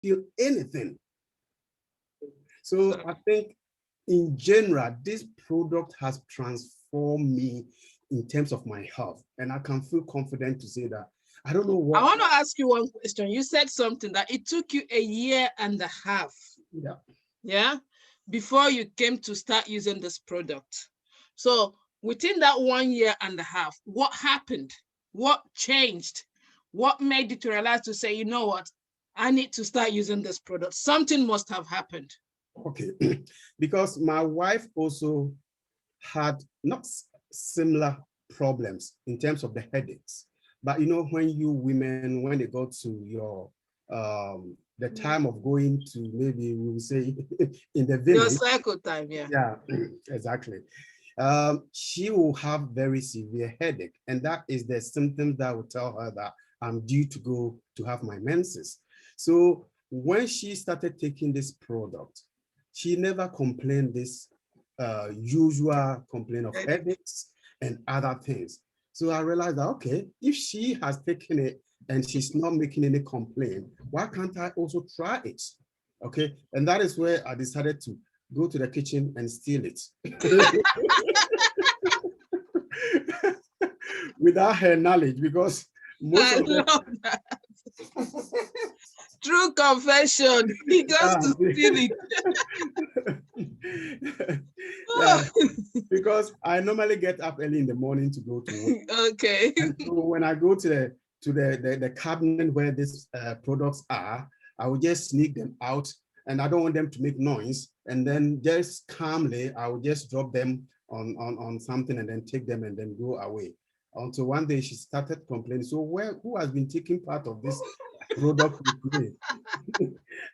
feel anything. So I think in general, this product has transformed me in terms of my health. And I can feel confident to say that. I don't know what. I want to ask you one question. You said something that it took you 1.5 years. Yeah. Yeah. Before you came to start using this product. So within that 1.5 years, what happened? What changed? What made you to realize to say, you know what? I need to start using this product. Something must have happened. Okay. Because my wife also had not similar problems in terms of the headaches. But you know, when you women, when they go to your the time of going to, maybe we will say in the Your village. cycle time, yeah. Yeah, exactly. She will have very severe headache, and that is the symptom that will tell her that I'm due to go to have my menses. So when she started taking this product, she never complained this usual complaint of headaches and other things. So I realized that, okay, if she has taken it and she's not making any complaint, why can't I also try it? Okay, and that is where I decided to go to the kitchen and steal it. Without her knowledge, because most I of the love that. True confession. He goes to steal it. yeah, because I normally get up early in the morning to go to work. Okay. And so when I go to the cabinet where these products are, I will just sneak them out, and I don't want them to make noise. And then just calmly, I will just drop them on something and then take them and then go away. Until one day she started complaining. So who has been taking part of this product with me?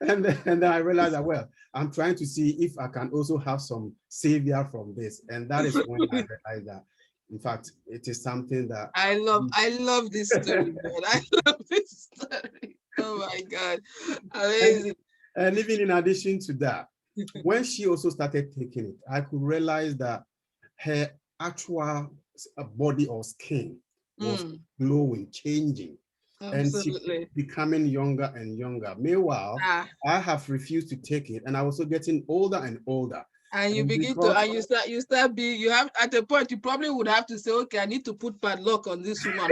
And then I realized that, well, I'm trying to see if I can also have some savior from this. And that is when I realized that, in fact, it is something that I love this story, man. I love this story. Oh my God. Amazing. and even in addition to that, when she also started taking it, I could realize that her actual body or skin was glowing, changing, and she Absolutely. becoming younger and younger. Meanwhile, I have refused to take it, and I was also getting older and older. And you begin to, and you start being, you have, at a point, you probably would have to say, okay, I need to put padlock on this woman.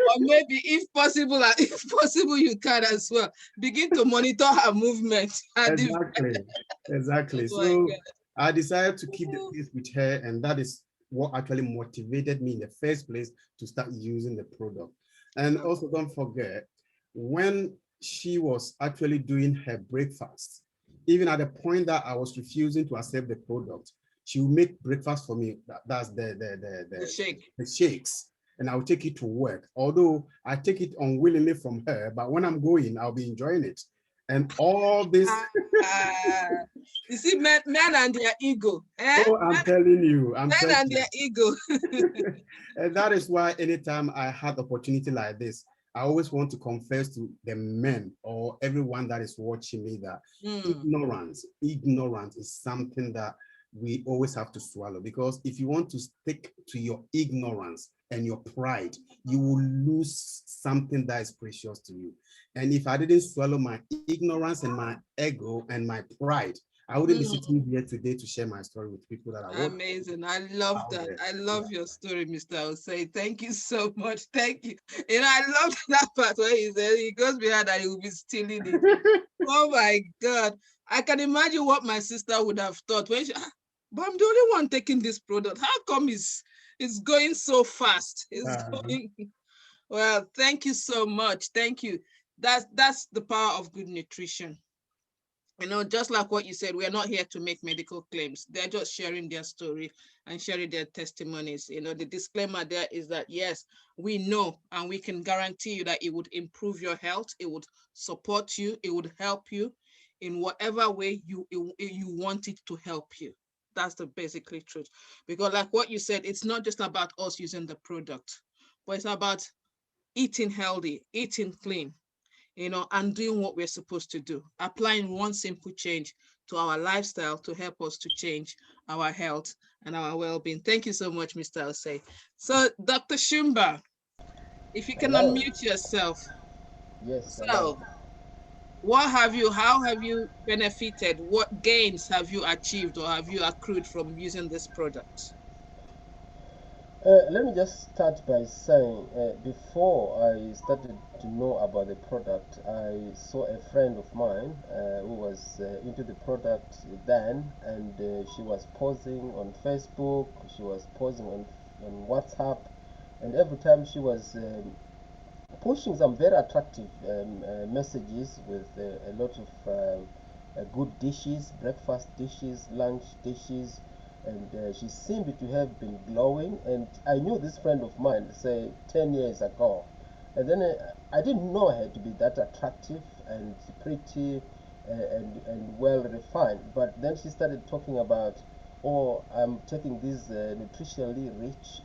Or maybe if possible, you can as well. Begin to monitor her movement. Exactly. Oh So I decided to keep the peace with her, and that is what actually motivated me in the first place to start using the product. And also, don't forget, when she was actually doing her breakfast, even at the point that I was refusing to accept the product, she would make breakfast for me. That's the shakes, and I'll take it to work. Although I take it unwillingly from her, but when I'm going, I'll be enjoying it. And all this. You see, men and their ego. Oh, I'm telling you. Men and their ego. And that is why anytime I had opportunity like this, I always want to confess to the men or everyone that is watching me that ignorance is something that we always have to swallow, because if you want to stick to your ignorance and your pride, you will lose something that is precious to you. And if I didn't swallow my ignorance and my ego and my pride, I wouldn't be sitting here today to share my story with people that are amazing. I love that. I love your story, Mr. Osei. Thank you so much. Thank you. You know, I love that part where he said he goes behind and he will be stealing it. Oh my God. I can imagine what my sister would have thought when she, but I'm the only one taking this product. How come it's going so fast? It's going. Well, thank you so much. Thank you. That's the power of good nutrition. You know, just like what you said, we are not here to make medical claims. They're just sharing their story and sharing their testimonies. You know, the disclaimer there is that, yes, we know and we can guarantee you that it would improve your health. It would support you. It would help you in whatever way you want it to help you. That's the basically truth. Because like what you said, it's not just about us using the product, but it's about eating healthy, eating clean, you know, and doing what we're supposed to do, applying one simple change to our lifestyle to help us to change our health and our well-being. Thank you so much, Mr. Osei. So, Dr. Shumba, if you can unmute yourself. Yes, So, hello. how have you benefited? What gains have you achieved or have you accrued from using this product? Let me just start by saying, before I started to know about the product, I saw a friend of mine who was into the product then, and she was posing on Facebook, she was posing on WhatsApp, and every time she was pushing some very attractive messages with a lot of good dishes, breakfast dishes, lunch dishes, and she seemed to have been glowing. And I knew this friend of mine, say 10 years ago, and then I didn't know her to be that attractive and pretty and well refined. But then she started talking about, oh, I'm taking these nutritionally rich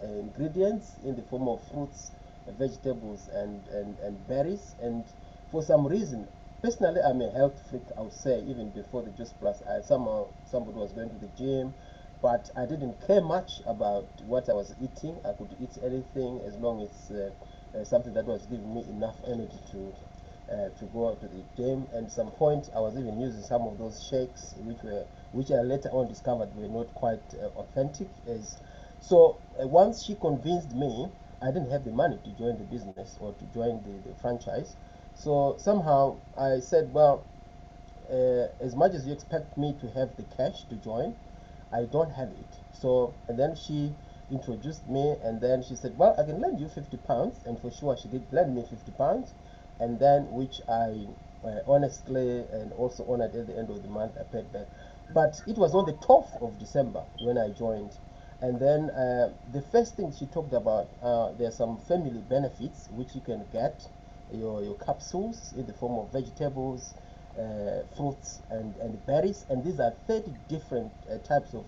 ingredients in the form of fruits, vegetables, and berries. And for some reason, personally, I'm a health freak, I would say, even before the Juice Plus. Somehow, somebody was going to the gym, but I didn't care much about what I was eating. I could eat anything as long as something that was giving me enough energy to go out to the gym. And some point, I was even using some of those shakes, which I later on discovered were not quite authentic. As so, once she convinced me, I didn't have the money to join the business or to join the franchise. So somehow I said, well, as much as you expect me to have the cash to join, I don't have it. So, and then she introduced me, and then she said, well, I can lend you 50 pounds. And for sure, she did lend me 50 pounds. And then, which I honestly and also honored at the end of the month, I paid back. But it was on the 12th of December when I joined. And then the first thing she talked about, there are some family benefits which you can get, your capsules in the form of vegetables, fruits, and berries. And these are 30 different types of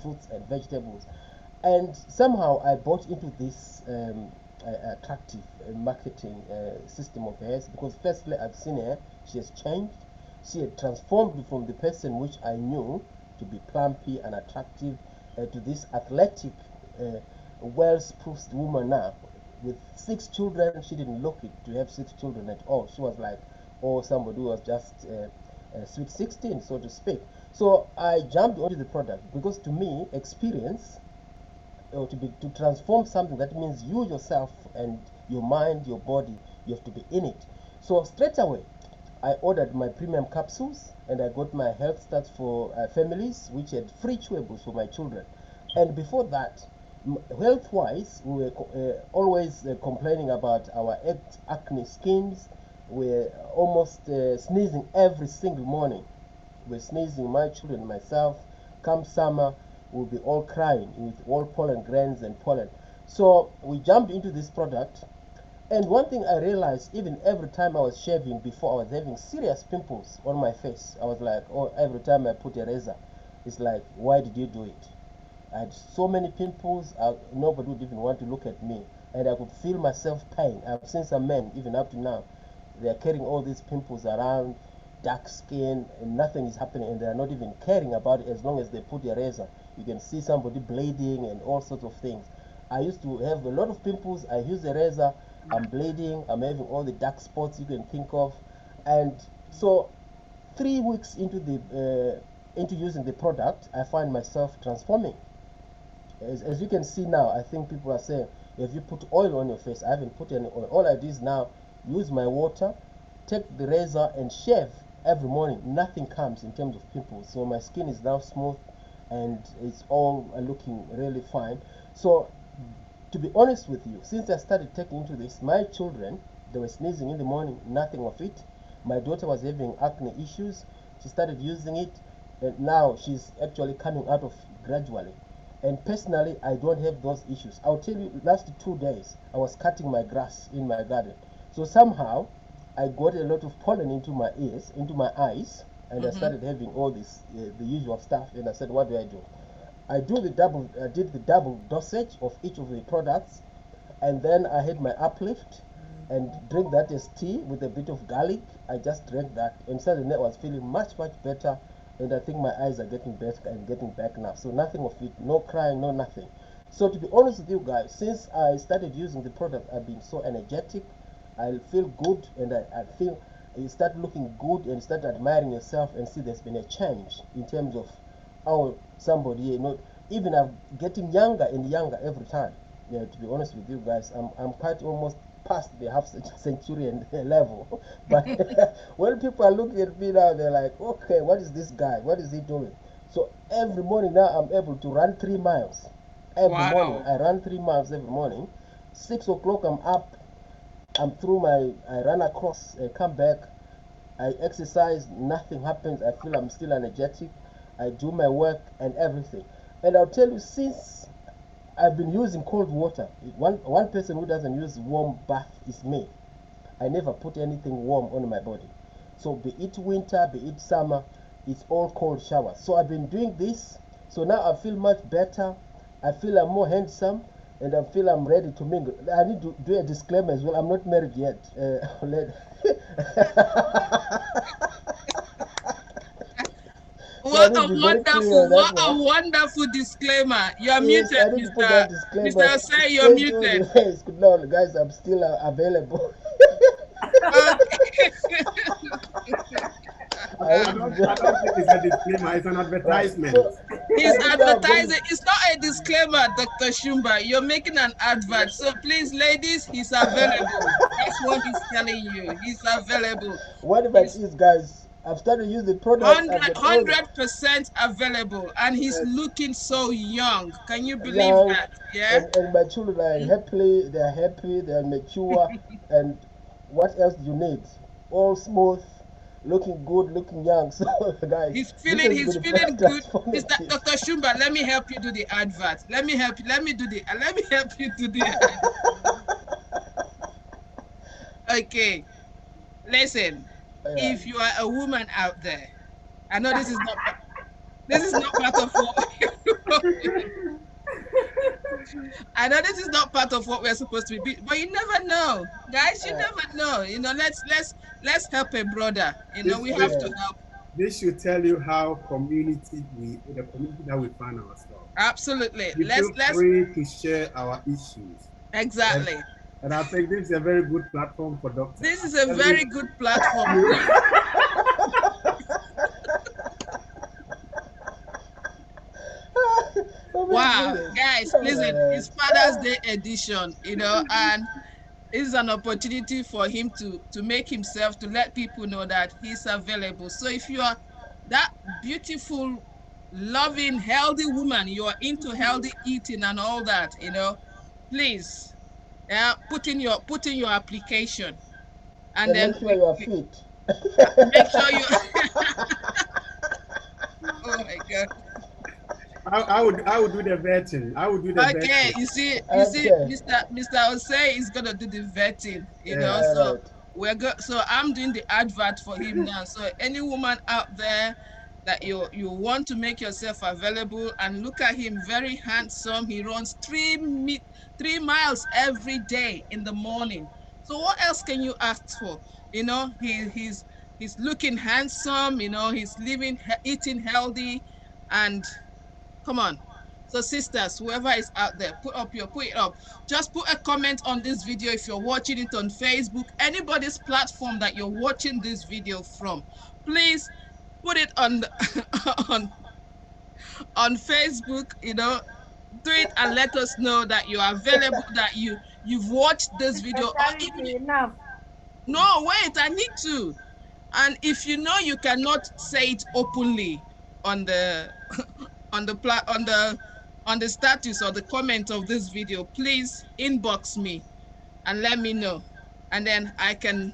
fruits and vegetables. And somehow I bought into this attractive marketing system of hers, because firstly, I've seen her, she has changed. She had transformed from the person which I knew to be plumpy and attractive to this athletic, well-spruced woman now with 6 children. She didn't look it to have 6 children at all. She was like, oh, somebody who was just sweet 16, so to speak. So I jumped onto the product because to me, experience or to transform something, that means you yourself and your mind, your body, you have to be in it. So straight away, I ordered my premium capsules and I got my health stats for families, which had free chewables for my children. And before that, health-wise, we were always complaining about our acne skins. We're almost sneezing every single morning. We're sneezing, my children, myself. Come summer, we'll be all crying with all pollen grains and pollen. So we jumped into this product. And one thing I realized, even every time I was shaving before, I was having serious pimples on my face. I was like, oh, every time I put a razor, it's like, why did you do it? I had so many pimples, nobody would even want to look at me. And I could feel myself pain. I've seen some men, even up to now, they're carrying all these pimples around, dark skin, and nothing is happening, and they're not even caring about it as long as they put a razor. You can see somebody bleeding and all sorts of things. I used to have a lot of pimples. I use a razor, I'm bleeding, I'm having all the dark spots you can think of. And so 3 weeks into using the product, I find myself transforming. As you can see now, I think people are saying, if you put oil on your face, I haven't put any oil. All I do is now use my water, take the razor and shave every morning. Nothing comes in terms of pimples. So my skin is now smooth and it's all looking really fine. So to be honest with you, since I started taking into this, my children, they were sneezing in the morning, nothing of it. My daughter was having acne issues. She started using it, and now she's actually coming out of gradually. And personally, I don't have those issues. I'll tell you, last 2 days, I was cutting my grass in my garden. So somehow, I got a lot of pollen into my ears, into my eyes, and I started having all this, the usual stuff. And I said, what do? I did the double dosage of each of the products, and then I had my uplift and drink that as tea with a bit of garlic. I just drank that, and suddenly I was feeling much better, and I think my eyes are getting better and getting back now. So nothing of it, no crying, no nothing. So to be honest with you guys, since I started using the product, I've been so energetic. I feel good, and I feel you start looking good and start admiring yourself and see there's been a change in terms of how somebody, you know, even I'm getting younger and younger every time. Yeah, to be honest with you guys, I'm quite almost past the half centurion level. But when people are looking at me now, they're like, okay, what is this guy? What is he doing? So every morning now I'm able to run 3 miles. Every morning I run 3 miles every morning. 6 o'clock I'm up. I'm through I run across, come back. I exercise, nothing happens. I feel I'm still energetic. I do my work and everything. And I'll tell you, since I've been using cold water, one person who doesn't use warm bath is me. I never put anything warm on my body. So be it winter, be it summer, it's all cold showers. So I've been doing this. So now I feel much better. I feel I'm more handsome and I feel I'm ready to mingle. I need to do a disclaimer as well. I'm not married yet. What a wonderful disclaimer. You're Yes, muted, I need to put that disclaimer Mr. Osei, you're straight to muted. the face. Good Lord, guys, I'm still available. Okay. I don't think it's a disclaimer, it's an advertisement. Right. So, he's advertising. It's not a disclaimer, Dr. Shumba. You're making an advert. So please, ladies, he's available. That's what he's telling you. He's available. Whatever it is, guys, I've started using the product. 100% available. And he's looking so young. Can you believe young, that? Yeah. and my children are happy, they're mature, and what else do you need? All smooth, looking good, looking young. So guys, he's feeling good. Mr. Dr. Shumba, let me help you do the advert. Let me help you do the Okay. Listen, if you are a woman out there, I know this is not part of what I know this is not part of what we're supposed to be, but you never know, guys. You never know. You know, let's help a brother. You know, we have to help. This should tell you how the community that we find ourselves. Absolutely. Let's free to share our issues. Exactly. And I think this is a very good platform for doctors. This is a very good platform. Wow, guys, listen, it's Father's Day edition, you know, and it's an opportunity for him to make himself, to let people know that he's available. So if you are that beautiful, loving, healthy woman, you are into healthy eating and all that, you know, please, put in your application, and then make sure you are fit. Make sure you. Oh my God. I would do the vetting. I would do the vetting. Okay, you see, Mr. Osei is gonna do the vetting, you know. So so I'm doing the advert for him now. So any woman out there that you want to make yourself available, and look at him, very handsome. He runs 3 miles every day in the morning. So what else can you ask for? You know, he's looking handsome, you know, he's eating healthy, and come on. So sisters, whoever is out there, put it up. Just put a comment on this video if you're watching it on Facebook, anybody's platform that you're watching this video from. Please put it on on Facebook, you know, do it and let us know that you are available, that you've watched this video. Enough. No, wait, I need to. And if you know you cannot say it openly on the on the status or the comment of this video, please inbox me and let me know. And then I can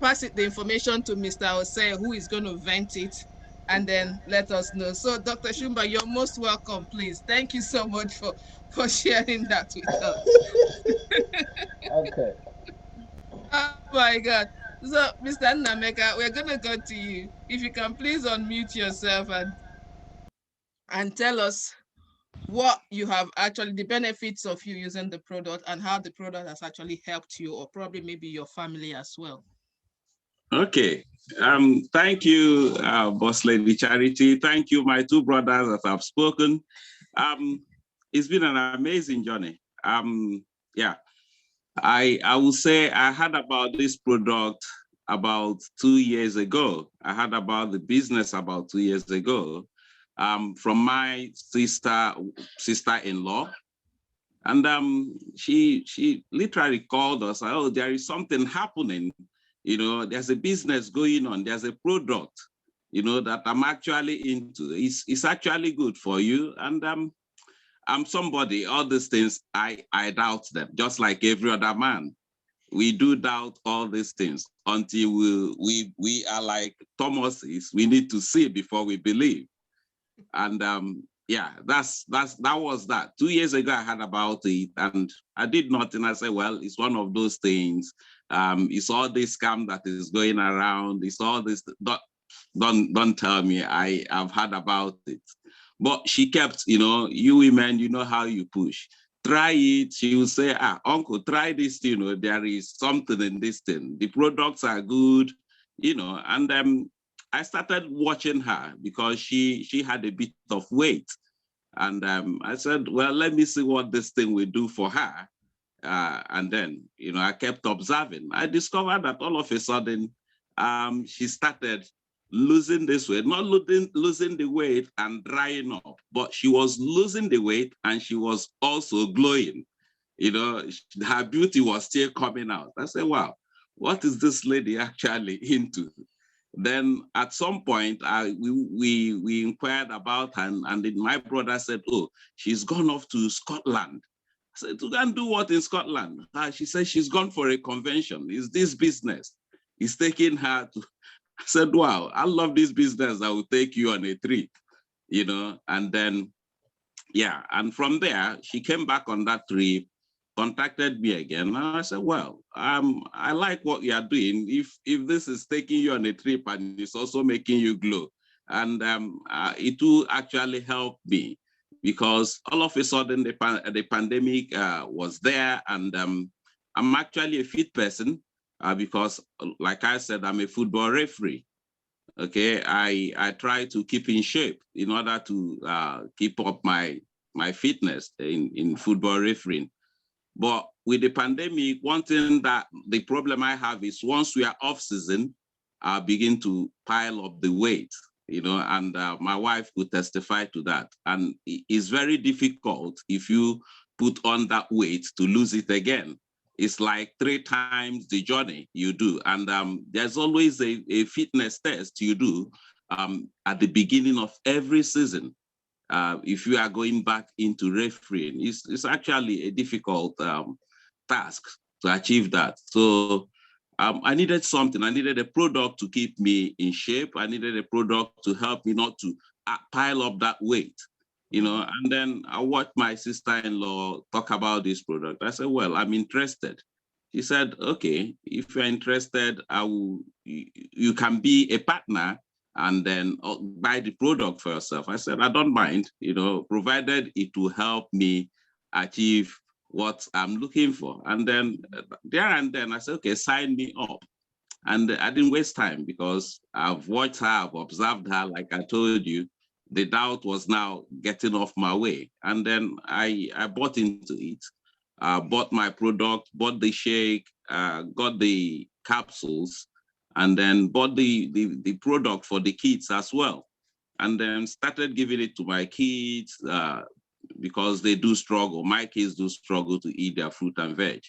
pass the information to Mr. Osei, who is going to vent it, and then let us know. So Dr. Shumba, you're most welcome, please. Thank you so much for sharing that with us. Okay. Oh my God. So Mr. Nnameka, we're going to go to you. If you can please unmute yourself and tell us what you have actually, the benefits of you using the product and how the product has actually helped you, or probably maybe your family as well. Okay. Thank you, Boss Lady Charity. Thank you, my two brothers that have spoken. It's been an amazing journey. Yeah, I will say I heard about this product about 2 years ago. I heard about the business about 2 years ago from my sister-in-law. And she literally called us, oh, there is something happening. There's a business going on. There's a product, that I'm actually into. It's actually good for you. And I'm somebody, all these things, I doubt them, just like every other man. We do doubt all these things until we are like Thomas is. We need to see before we believe. And yeah, that was that. 2 years ago, I heard about it and I did nothing. I said, well, it's one of those things. It's all this scam that is going around. It's all this. Don't tell me. I have heard about it. But she kept, you women, you know how you push. Try it. She will say, uncle, try this. There is something in this thing. The products are good, and I started watching her because she had a bit of weight. And I said, well, let me see what this thing will do for her. And then, I kept observing. I discovered that all of a sudden, she started losing this weight, not losing the weight and drying up, but she was losing the weight and she was also glowing. Her beauty was still coming out. I said, wow, what is this lady actually into? Then at some point, we inquired about her, and then my brother said, oh, she's gone off to Scotland. I said, to go and do what in Scotland? She said she's gone for a convention. Is this business? It's taking her to. I said, wow, I love this business that will take you on a trip, and then, yeah. And from there, she came back on that trip, contacted me again. And I said, well, I like what you are doing. If this is taking you on a trip and it's also making you glow, and it will actually help me because all of a sudden the pandemic was there, and I'm actually a fit person. Because, like I said, I'm a football referee. Okay, I try to keep in shape in order to keep up my fitness in football refereeing. But with the pandemic, one thing that the problem I have is once we are off season, I begin to pile up the weight. And my wife could testify to that. And it's very difficult if you put on that weight to lose it again. It's like 3 times the journey you do. And there's always a fitness test you do at the beginning of every season. If you are going back into refereeing, it's actually a difficult task to achieve that. So I needed something. I needed a product to keep me in shape. I needed a product to help me not to pile up that weight. And then I watched my sister-in-law talk about this product. I said, well, I'm interested. She said, okay, if you're interested, you can be a partner and then buy the product for yourself. I said, I don't mind, provided it will help me achieve what I'm looking for. And then there and then I said, okay, sign me up. And I didn't waste time because I've watched her, I've observed her, like I told you. The doubt was now getting off my way. And then I bought into it, bought my product, bought the shake, got the capsules, and then bought the product for the kids as well. And then started giving it to my kids because they do struggle. My kids do struggle to eat their fruit and veg.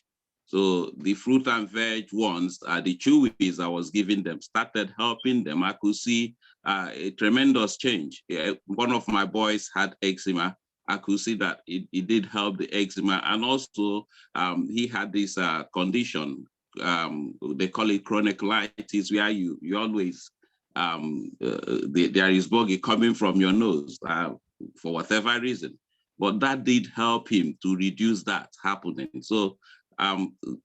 So the fruit and veg ones, the chewies I was giving them, started helping them. I could see a tremendous change. One of my boys had eczema. I could see that it did help the eczema. And also he had this condition, they call it chronic colitis, where you always, there is bogey coming from your nose for whatever reason. But that did help him to reduce that happening. So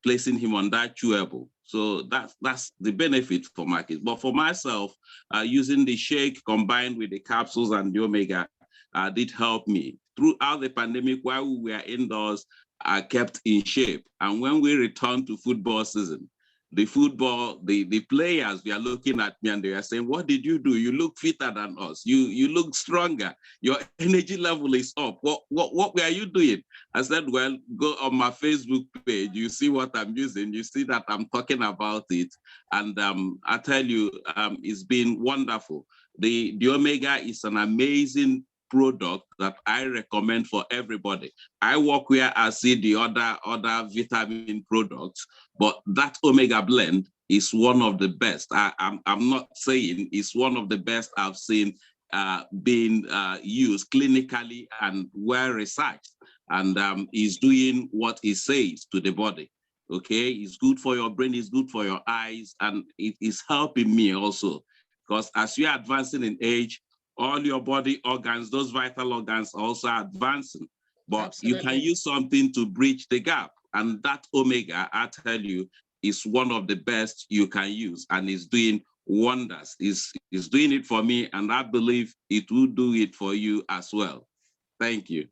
placing him on that chewable. So that's the benefit for my kids. But for myself, using the shake combined with the capsules and the omega did help me. Throughout the pandemic, while we were indoors, I kept in shape. And when we returned to football season, the football, the players, they are looking at me and they are saying, what did you do? You look fitter than us. You look stronger. Your energy level is up. What were you doing? I said, well, go on my Facebook page. You see what I'm using. You see that I'm talking about it. And I tell you, it's been wonderful. The Omega is an amazing product that I recommend for everybody. I work where I see the other vitamin products, but that Omega blend is one of the best. I'm not saying it's one of the best I've seen being used clinically and well researched, and is doing what it says to the body. Okay, it's good for your brain, it's good for your eyes, and it is helping me also, because as you're advancing in age, all your body organs, those vital organs, are also advancing. But Absolutely. you can use something to bridge the gap. And that Omega, I tell you, is one of the best you can use, and is doing wonders. Is doing it for me, and I believe it will do it for you as well. Thank you.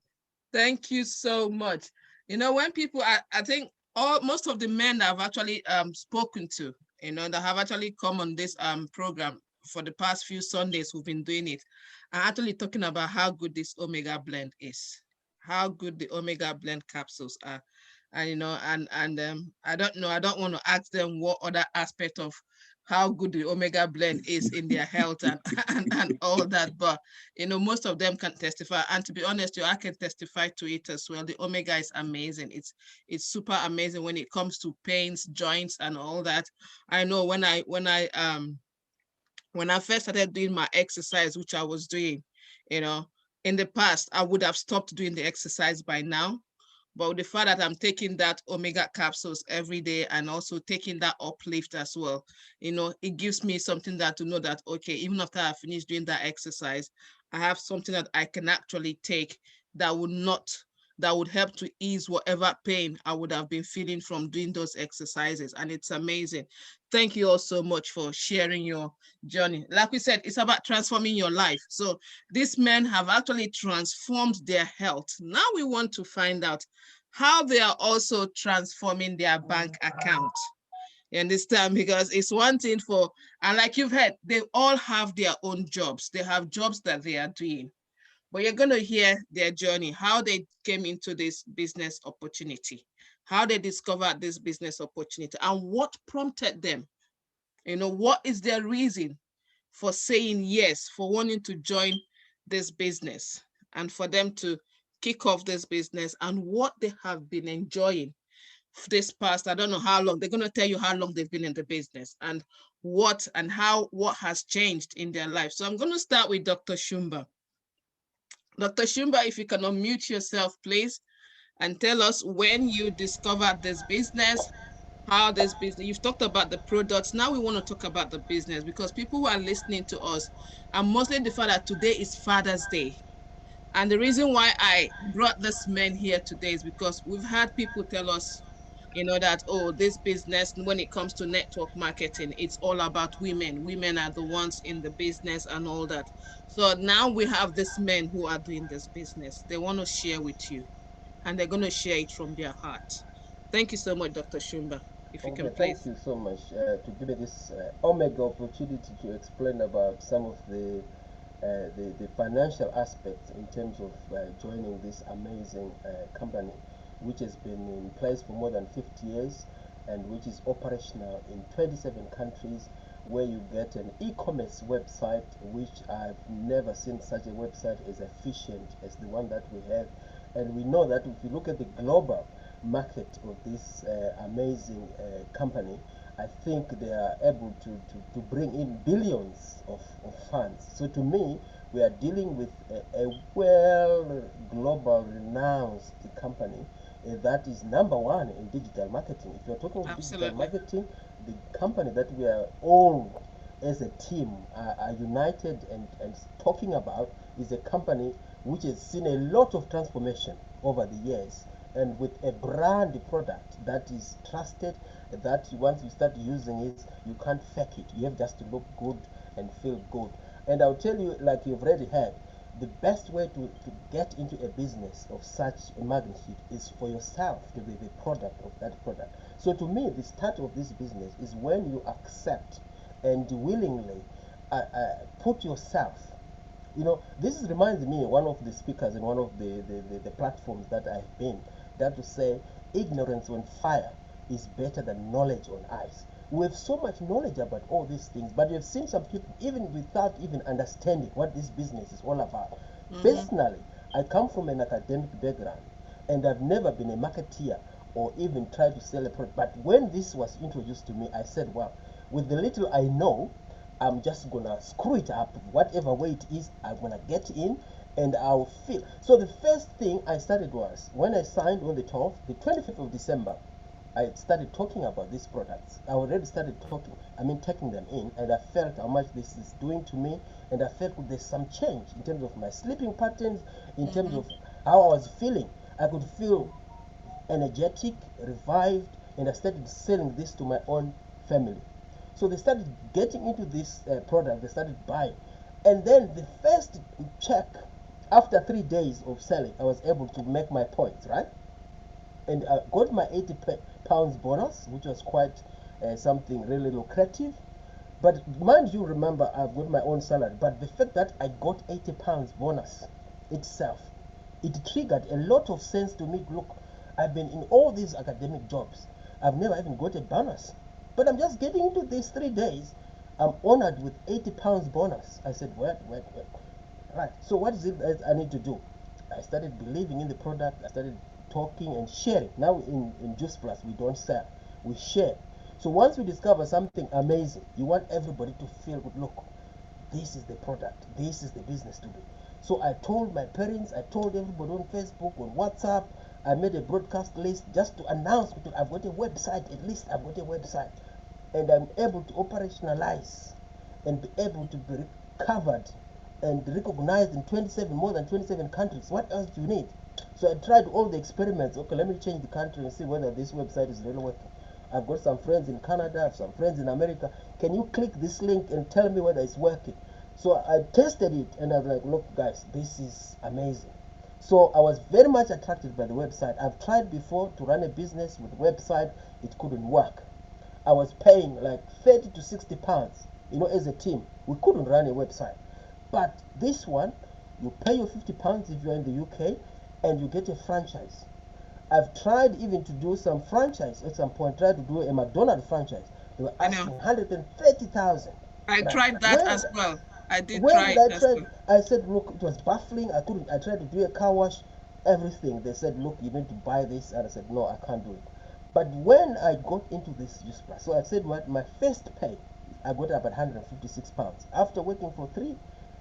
Thank you so much. You know, when people, I think most of the men that I've actually spoken to, you know, that have actually come on this program for the past few Sundays who've been doing it, are actually talking about how good this Omega blend is, how good the Omega blend capsules are. And you know, and I don't know, I don't want to ask them what other aspect of how good the Omega blend is in their health and, and all that, but you know, most of them can testify. And to be honest, I can testify to it as well. The Omega is amazing. It's super amazing when it comes to pains, joints, and all that. I know when I first started doing my exercise, which I was doing, you know, in the past, I would have stopped doing the exercise by now. But with the fact that I'm taking that Omega capsules every day and also taking that uplift as well, you know, it gives me something that to know that, okay, even after I finish doing that exercise, I have something that I can actually take that would help to ease whatever pain I would have been feeling from doing those exercises. And it's amazing. Thank you all so much for sharing your journey. Like we said, it's about transforming your life. So these men have actually transformed their health. Now we want to find out how they are also transforming their bank account. You understand? Because it's one thing and like you've heard, they all have their own jobs. They have jobs that they are doing. But you're going to hear their journey, how they came into this business opportunity, how they discovered this business opportunity, and what prompted them. You know, what is their reason for saying yes, for wanting to join this business, and for them to kick off this business, and what they have been enjoying this past, I don't know how long. They're going to tell you how long they've been in the business and what has changed in their life. So I'm going to start with Dr. Shumba. Dr. Shumba, if you can unmute yourself, please, and tell us when you discovered this business, how this business, you've talked about the products. Now we want to talk about the business, because people who are listening to us are mostly the fact that today is Father's Day. And the reason why I brought this man here today is because we've had people tell us, you know, that, oh, this business, when it comes to network marketing, it's all about women. Women are the ones in the business and all that. So now we have these men who are doing this business. They want to share with you, and they're going to share it from their heart. Thank you so much, Dr. Shumba. If you Okay, can please. thank you so much to give me this Omega opportunity to explain about some of the financial aspects in terms of joining this amazing company, which has been in place for more than 50 years and which is operational in 27 countries, where you get an e-commerce website, which I've never seen such a website as efficient as the one that we have. And we know that if you look at the global market of this amazing company, I think they are able to bring in billions of funds. So to me, we are dealing with a well global renowned company that is number one in digital marketing. If you're talking of digital marketing, the company that we are all as a team are united and talking about is a company which has seen a lot of transformation over the years, and with a brand product that is trusted, that once you start using it, you can't fake it. You have just to look good and feel good. And I'll tell you, like you've already heard, the best way to get into a business of such a magnitude is for yourself to be the product of that product. So to me, the start of this business is when you accept and willingly put yourself. You know, this reminds me, one of the speakers in one of the platforms that I've been, that to say, ignorance on fire is better than knowledge on ice. We have so much knowledge about all these things, but we have seen some people, even without even understanding what this business is all about. Personally, I come from an academic background, and I've never been a marketeer or even tried to sell a product. But when this was introduced to me, I said, well, with the little I know, I'm just gonna screw it up. Whatever way it is, I'm gonna get in and I'll feel. So the first thing I started was, when I signed on the 12th, the 25th of December, I started talking about these products. I already started taking them in, and I felt how much this is doing to me, and I felt there's some change in terms of my sleeping patterns, in terms of how I was feeling. I could feel energetic, revived, and I started selling this to my own family. So they started getting into this product, they started buying. And then the first check, after 3 days of selling, I was able to make my points, right? And I got my 80 pounds bonus, which was quite something really lucrative. But mind you, remember, I've got my own salary. But the fact that I got 80 pounds bonus itself, it triggered a lot of sense to me. Look, I've been in all these academic jobs. I've never even got a bonus. But I'm just getting into these 3 days. I'm honored with 80 pounds bonus. I said, wait. Right. So what is it that I need to do? I started believing in the product. I started talking and sharing. Now in Juice Plus, we don't sell. We share. So once we discover something amazing, you want everybody to feel good. Look, this is the product. This is the business to do. So I told my parents. I told everybody on Facebook, on WhatsApp. I made a broadcast list just to announce, because I've got a website. At least I've got a website. And I'm able to operationalize and be able to be covered and recognized in more than 27 countries. What else do you need? So I tried all the experiments. Okay, let me change the country and see whether this website is really working. I've got some friends in Canada, I have some friends in America. Can you click this link and tell me whether it's working? So I tested it, and I was like, look guys, this is amazing. So I was very much attracted by the website. I've tried before to run a business with a website. It couldn't work. I was paying like 30 to 60 pounds, as a team. We couldn't run a website. But this one, you pay your 50 pounds if you're in the UK, and you get a franchise. I've tried even to do some franchise at some point, tried to do a McDonald's franchise. They were asking 130,000. I tried that as well. I did When try did I it as try? well. I said, look, it was baffling. I couldn't. I tried to do a car wash, everything. They said, look, you need to buy this, and I said, no, I can't do it. But when I got into this Juice Plus, so I said, what, my first pay, I got about 156 pounds. After working for 3,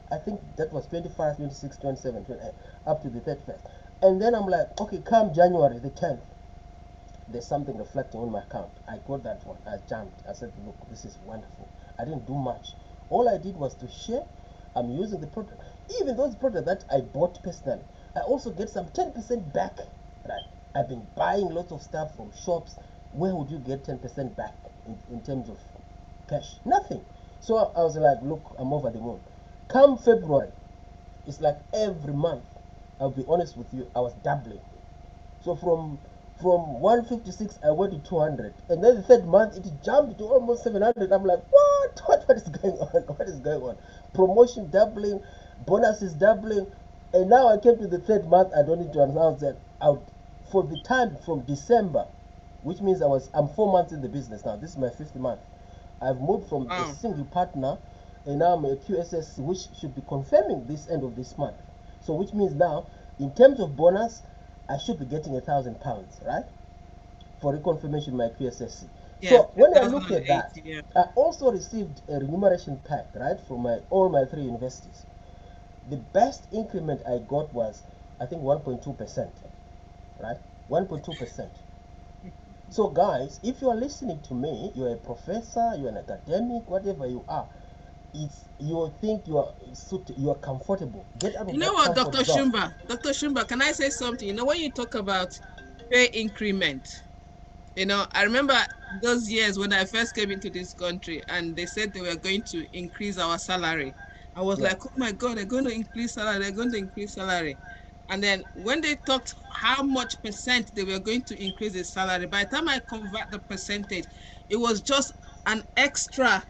I think that was 25, 26, 27, 28, up to the 31st. And then I'm like, okay, come January the 10th, there's something reflecting on my account. I got that one. I jumped. I said, look, this is wonderful. I didn't do much. All I did was to share. I'm using the product. Even those products that I bought personally, I also get some 10% back. Right? I've been buying lots of stuff from shops. Where would you get 10% back in terms of cash? Nothing. So I was like, look, I'm over the moon. Come February, it's like every month, I'll be honest with you, I was doubling. So from 156 I went to 200, and then the third month it jumped to almost 700. I'm like, what is going on? What is going on? Promotion doubling, bonuses doubling, and now I came to the third month. I don't need to announce that out for the time from December, which means I'm 4 months in the business now. This is my 5th month. I've moved from a single partner, and now I'm a QSS, which should be confirming this end of this month. So which means now, in terms of bonus, I should be getting £1,000, right? For reconfirmation my QSSC. Yeah, so when I look at that, I also received a remuneration pack, right, from all my 3 universities. The best increment I got was, I think, 1.2%, right? 1.2%. So guys, if you are listening to me, you're a professor, you're an academic, whatever you are, you think you are comfortable. Get out of that what, Dr. Shumba? Dr. Shumba, can I say something? When you talk about pay increment, I remember those years when I first came into this country and they said they were going to increase our salary. I was like, oh my God, they're going to increase salary, they're going to increase salary. And then when they talked how much percent they were going to increase the salary, by the time I convert the percentage, it was just an extra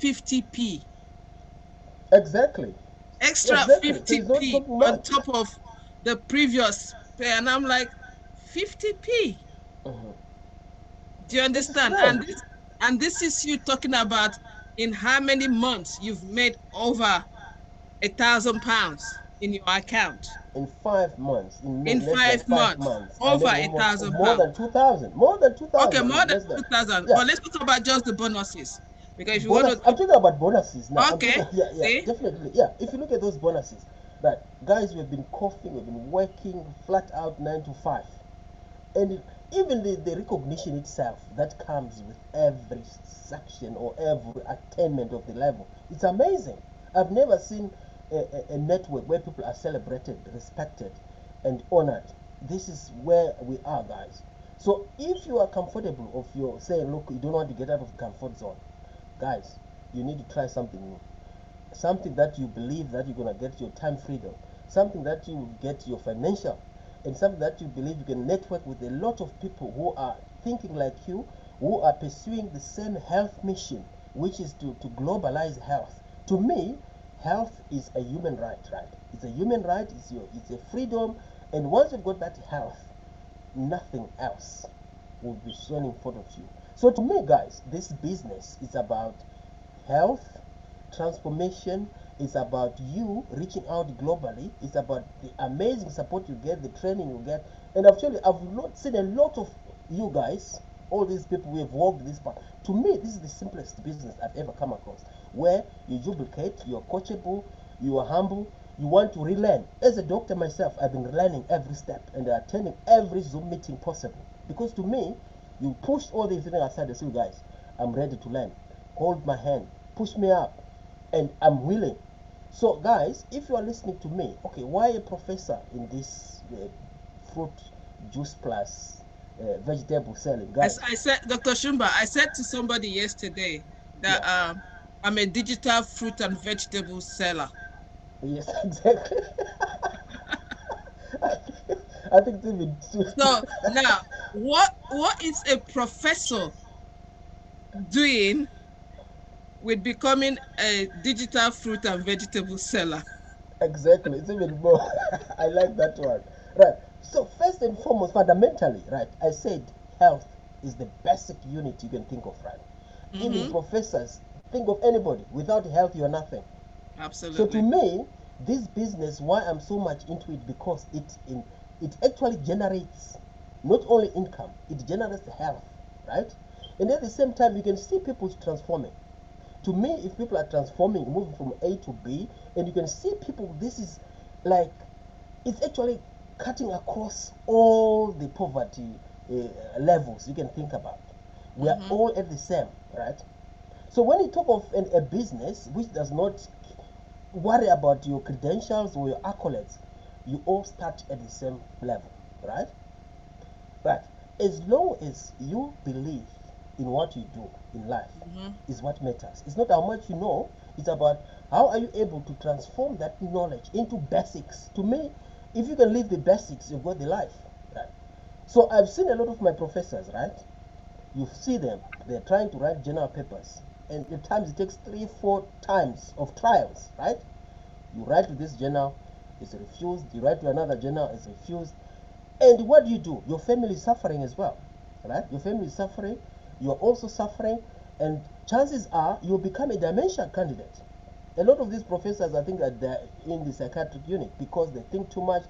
50p. Exactly. Extra Exactly. So it's not 50p talking on much. top of the previous pay. And I'm like, 50p. Mhm. Do you It's understand? strange. And this is you talking about in how many months you've made over £1,000 in your account. In 5 months, In less than five five months, months, I over made a almost thousand more than pounds. 2,000. More than Okay, 2,000 more in than less than, 2,000. yeah. But let's talk about just the bonuses. Because if you want Bonus. to, I'm talking about bonuses now. I'm okay, talking. Yeah, yeah, see? definitely. Yeah. If you look at those bonuses, right, guys, we've been coughing, we've been working flat out 9 to 5, and even the recognition itself that comes with every section or every attainment of the level, it's amazing. I've never seen a network where people are celebrated, respected, and honored. This is where we are, guys. So if you are comfortable of your saying, look, you don't want to get out of the comfort zone, guys, you need to try something new, something that you believe that you're going to get your time freedom, something that you will get your financial, and something that you believe you can network with a lot of people who are thinking like you, who are pursuing the same health mission, which is to globalize health. To me, health is a human right, right? It's a human right, it's a freedom, and once you've got that health, nothing else will be shown in front of you. So to me, guys, this business is about health transformation. Is about you reaching out globally. It's about the amazing support you get, the training you get. And actually, I've not seen a lot of you guys, all these people we have walked this path. To me, this is the simplest business I've ever come across, where you duplicate, you're coachable, you are humble, you want to relearn. As a doctor myself, I've been learning every step and attending every Zoom meeting possible. Because to me, you push all these things aside and say, guys, I'm ready to learn. Hold my hand, push me up, and I'm willing. So, guys, if you are listening to me, okay, why a professor in this fruit juice plus vegetable selling, guys? I said, Dr. Shumba, I said to somebody yesterday that Yeah, I'm a digital fruit and vegetable seller. yes, exactly. I think it's even So now, what is a professor doing with becoming a digital fruit and vegetable seller? exactly. It's even more. I like that one. Right. So first and foremost, fundamentally, right, I said health is the basic unit you can think of, right? Even Mm-hmm. professors, think of anybody. Without health, you're nothing. So to Absolutely. me, this business, why I'm so much into it, because it actually generates not only income, it generates health, right? And at the same time, you can see people transforming. To me, if people are transforming, moving from A to B, and you can see people, this is like, it's actually cutting across all the poverty levels you can think about. We are Mm-hmm. all at the same, right? So when you talk of a business which does not worry about your credentials or your accolades, you all start at the same level, right? Right. As long as you believe in what you do in life Mm-hmm. is what matters. It's not how much you know, it's about how are you able to transform that knowledge into basics. To me, if you can live the basics, you've got the life. Right. So I've seen a lot of my professors, right? You see them, they're trying to write journal papers. And at times it takes 3, 4 times of trials, right? You write to this journal, it's refused. You write to another journal, it's refused. And what do? Your family is suffering as well, right? Your family is suffering. You are also suffering, and chances are you'll become a dementia candidate. A lot of these professors, I think, are in the psychiatric unit because they think too much.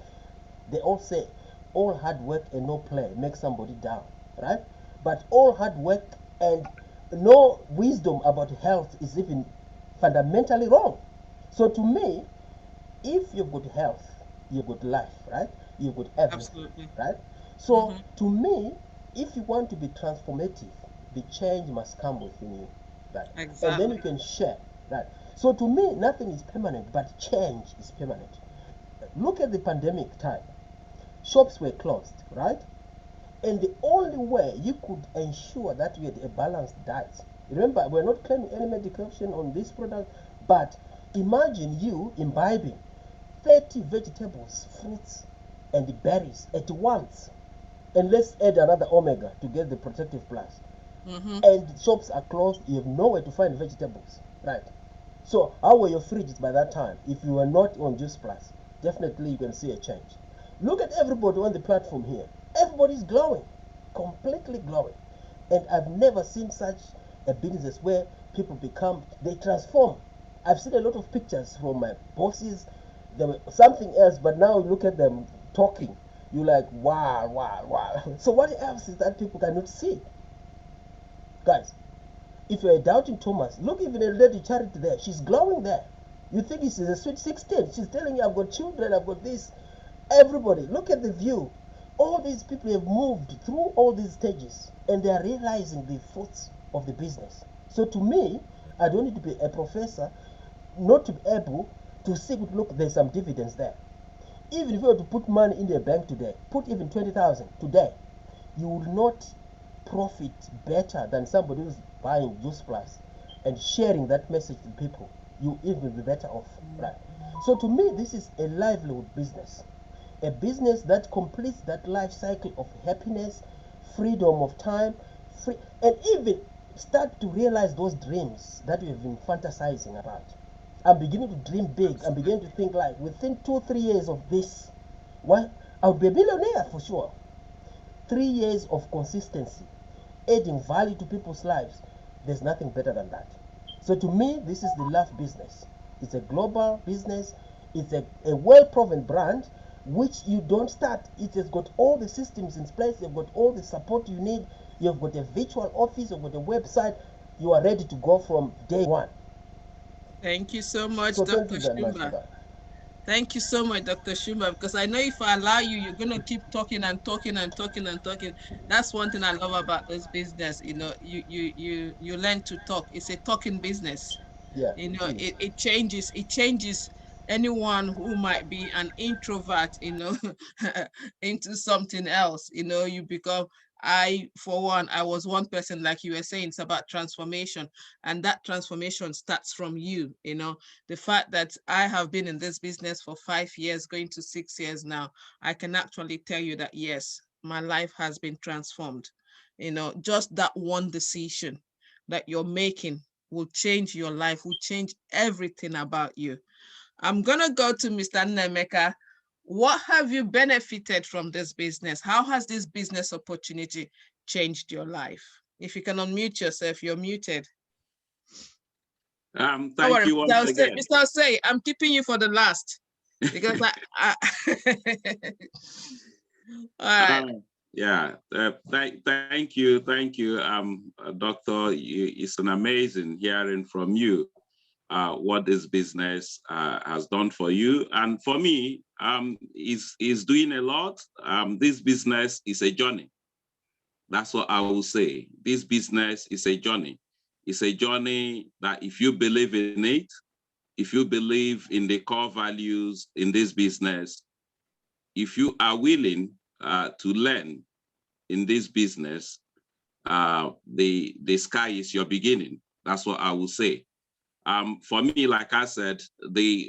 They all say all hard work and no play makes somebody down, right? But all hard work and no wisdom about health is even fundamentally wrong. So to me, if you've got health, you've got life, right? You've got everything, Absolutely. right? So Mm-hmm. to me, if you want to be transformative, the change must come within you, right? And then you Exactly. can share, right? So to me, nothing is permanent, but change is permanent. Look at the pandemic time. Shops were closed, right? And the only way you could ensure that you had a balanced diet. Remember, we're not claiming any medication on this product, but imagine you imbibing 30 vegetables, fruits, and the berries at once. And let's add another omega to get the protective plus. And shops are closed, you have nowhere to find vegetables, right? So how were your fridges by that time? If you were not on Juice Plus, definitely you can see a change. Look at everybody on the platform here. Everybody's glowing, completely glowing. And I've never seen such a business where people they transform. I've seen a lot of pictures from my bosses. They were something else, but now you look at them talking, you're like, wow, wow, wow. So what else is that people cannot see? Guys, if you're doubting Thomas, look, even a lady Charity there, she's glowing there. You think she's a sweet 16. She's telling you, I've got children, I've got this. Everybody, look at the view. All these people have moved through all these stages and they are realizing the fruits of the business. So to me, I don't need to be a professor not to be able to see, look, there's some dividends there. Even if you were to put money in the bank today, put even 20,000 today, you will not profit better than somebody who's buying Juice Plus and sharing that message to people. You even be better off, right? So to me, this is a livelihood business, a business that completes that life cycle of happiness, freedom of time, and even start to realize those dreams that we have been fantasizing about. I'm beginning to dream big. I'm beginning to think like within 2-3 years of this, well, I'll be a millionaire for sure. 3 years of consistency, adding value to people's lives. There's nothing better than that. So to me, this is the love business. It's a global business. It's a well-proven brand, which you don't start. It has got all the systems in place. You've got all the support you need. You've got a virtual office. You've got a website. You are ready to go from day one. Thank you so much, So Dr. thank you very much for Shumba. that. Thank you so much, Dr. Shumba, because I know if I allow you, you're going to keep talking and talking and talking and talking. That's one thing I love about this business. You know, you learn to talk. It's a talking business. Yeah, You know, it changes anyone who might be an introvert, you know, into something else. You know, you become, for one, I was one person, like you were saying, it's about transformation. And that transformation starts from you, you know. The fact that I have been in this business for 5 years, going to 6 years now, I can actually tell you that, yes, my life has been transformed. You know, just that one decision that you're making will change your life, will change everything about you. I'm going to go to Mr. Nnemeka. What have you benefited from this business? How has this business opportunity changed your life? If you can unmute yourself, you're muted. Thank you once again. Mr. Osei, I'm keeping you for the last because all right. Yeah, thank you, Doctor. It's an amazing hearing from you what this business has done for you and for me. Is doing a lot. This business is a journey. That's what I will say. This business is a journey. It's a journey that if you believe in it, if you believe in the core values in this business, if you are willing to learn in this business, the sky is your beginning. That's what I will say. For me, like I said,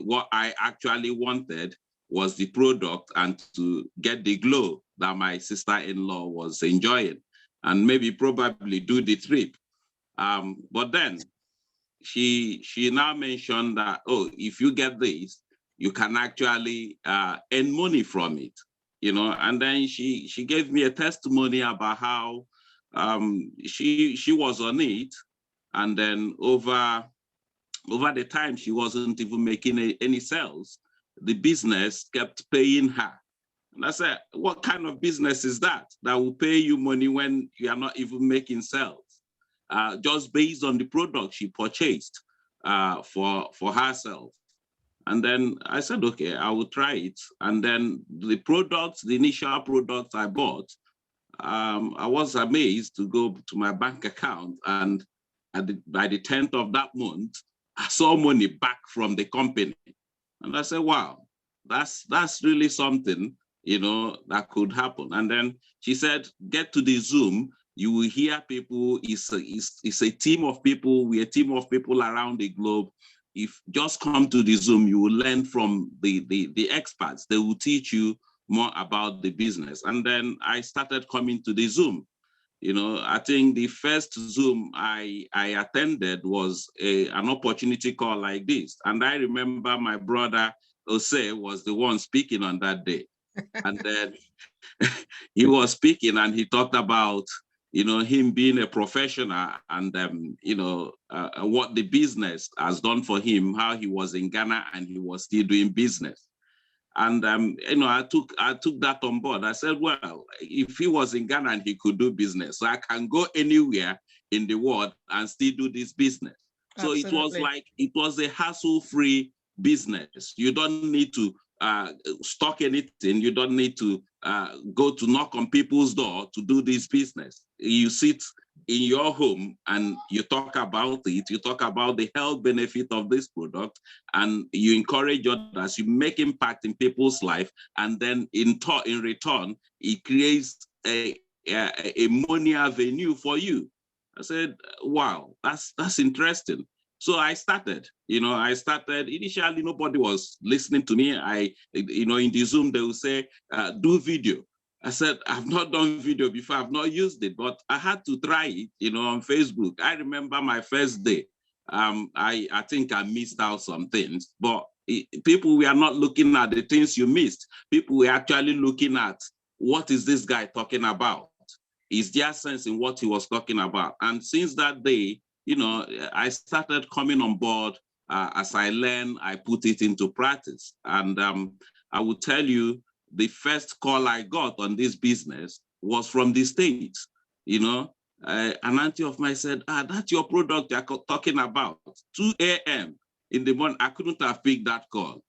what I actually wanted was the product and to get the glow that my sister-in-law was enjoying and maybe probably do the trip. But then she now mentioned that, oh, if you get this, you can actually earn money from it, you know. And then she gave me a testimony about how she was on it, and then over the time she wasn't even making any sales. The business kept paying her. And I said, what kind of business is that will pay you money when you are not even making sales? Just based on the product she purchased for herself. And then I said, okay, I will try it. And then the initial products I bought, I was amazed to go to my bank account, and by the 10th of that month, I saw money back from the company. And I said, wow, that's really something, you know, that could happen. And then she said, get to the Zoom, you will hear people. It's a team of people. We're a team of people around the globe. If just come to the Zoom, you will learn from the experts. They will teach you more about the business. And then I started coming to the Zoom. You know, I think the first Zoom I attended was an opportunity call like this. And I remember my brother Jose was the one speaking on that day. And then he was speaking and he talked about, you know, him being a professional and, you know, what the business has done for him, how he was in Ghana and he was still doing business. And, you know, I took that on board. I said, well, if he was in Ghana and he could do business, so I can go anywhere in the world and still do this business. Absolutely. So it was like, it was a hassle-free business. You don't need to stock anything. You don't need to go to knock on people's door to do this business. You sit in your home and you talk about it, you talk about the health benefit of this product, and you encourage others, you make impact in people's life, and then in return, it creates a money avenue for you. I said, wow, that's interesting. So I started, you know, initially nobody was listening to me. You know, in the Zoom, they will say, do video. I said, I've not done video before, I've not used it, but I had to try it, you know, on Facebook. I remember my first day. I think I missed out some things, but people were not looking at the things you missed. People were actually looking at, what is this guy talking about? Is there sense in what he was talking about? And since that day, you know, I started coming on board. As I learned, I put it into practice. And I will tell you, the first call I got on this business was from the States. You know, an auntie of mine said, that's your product you're talking about. 2 a.m. in the morning. I couldn't have picked that call.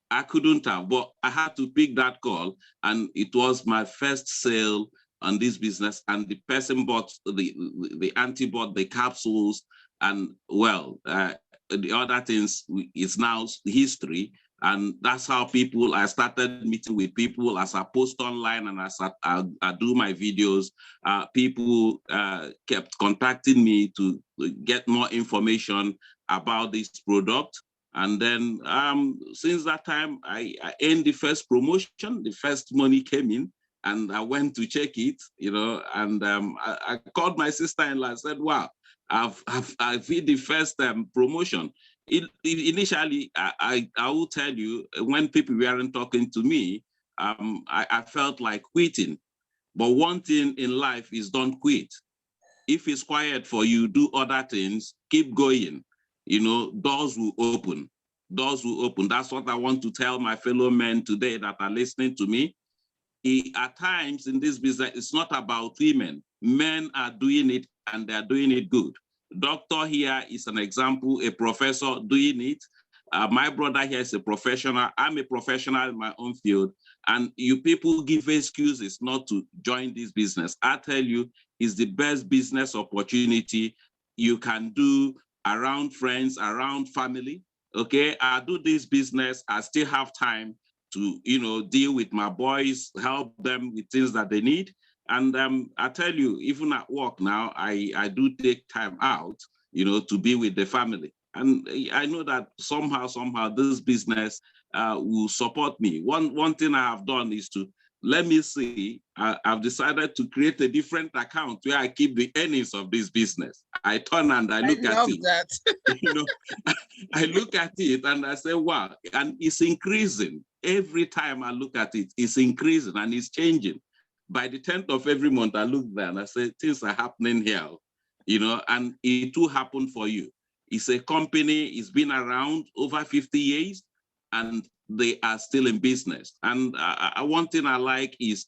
I couldn't have, but I had to pick that call. And it was my first sale on this business. And the person bought, the auntie bought the capsules, and well, the other things is now history. And that's how I started meeting with people as I post online and as I do my videos. People kept contacting me to get more information about this product. And then since that time, I earned the first promotion, the first money came in, and I went to check it, you know, and I called my sister-in-law and said, wow, I've hit the first promotion. Initially, I will tell you, when people weren't talking to me, I felt like quitting. But one thing in life is don't quit. If it's quiet for you, do other things, keep going. You know, doors will open. Doors will open. That's what I want to tell my fellow men today that are listening to me. At times in this business, it's not about women. Men are doing it and they're doing it good. Doctor here is an example, a professor doing it. My brother here is a professional. I'm a professional in my own field. And you people give excuses not to join this business. I tell you, it's the best business opportunity you can do around friends, around family. Okay, I do this business. I still have time to, you know, deal with my boys, help them with things that they need. And I tell you, even at work now, I do take time out, you know, to be with the family. And I know that somehow this business will support me. One thing I have done is to, let me see, I've decided to create a different account where I keep the earnings of this business. I turn and I look at it. That. You know, I look at it and I say, wow, and it's increasing. Every time I look at it, it's increasing and it's changing. By the 10th of every month, I look there and I say, things are happening here, you know, and it will happen for you. It's a company, it's been around over 50 years and they are still in business. And one thing I like is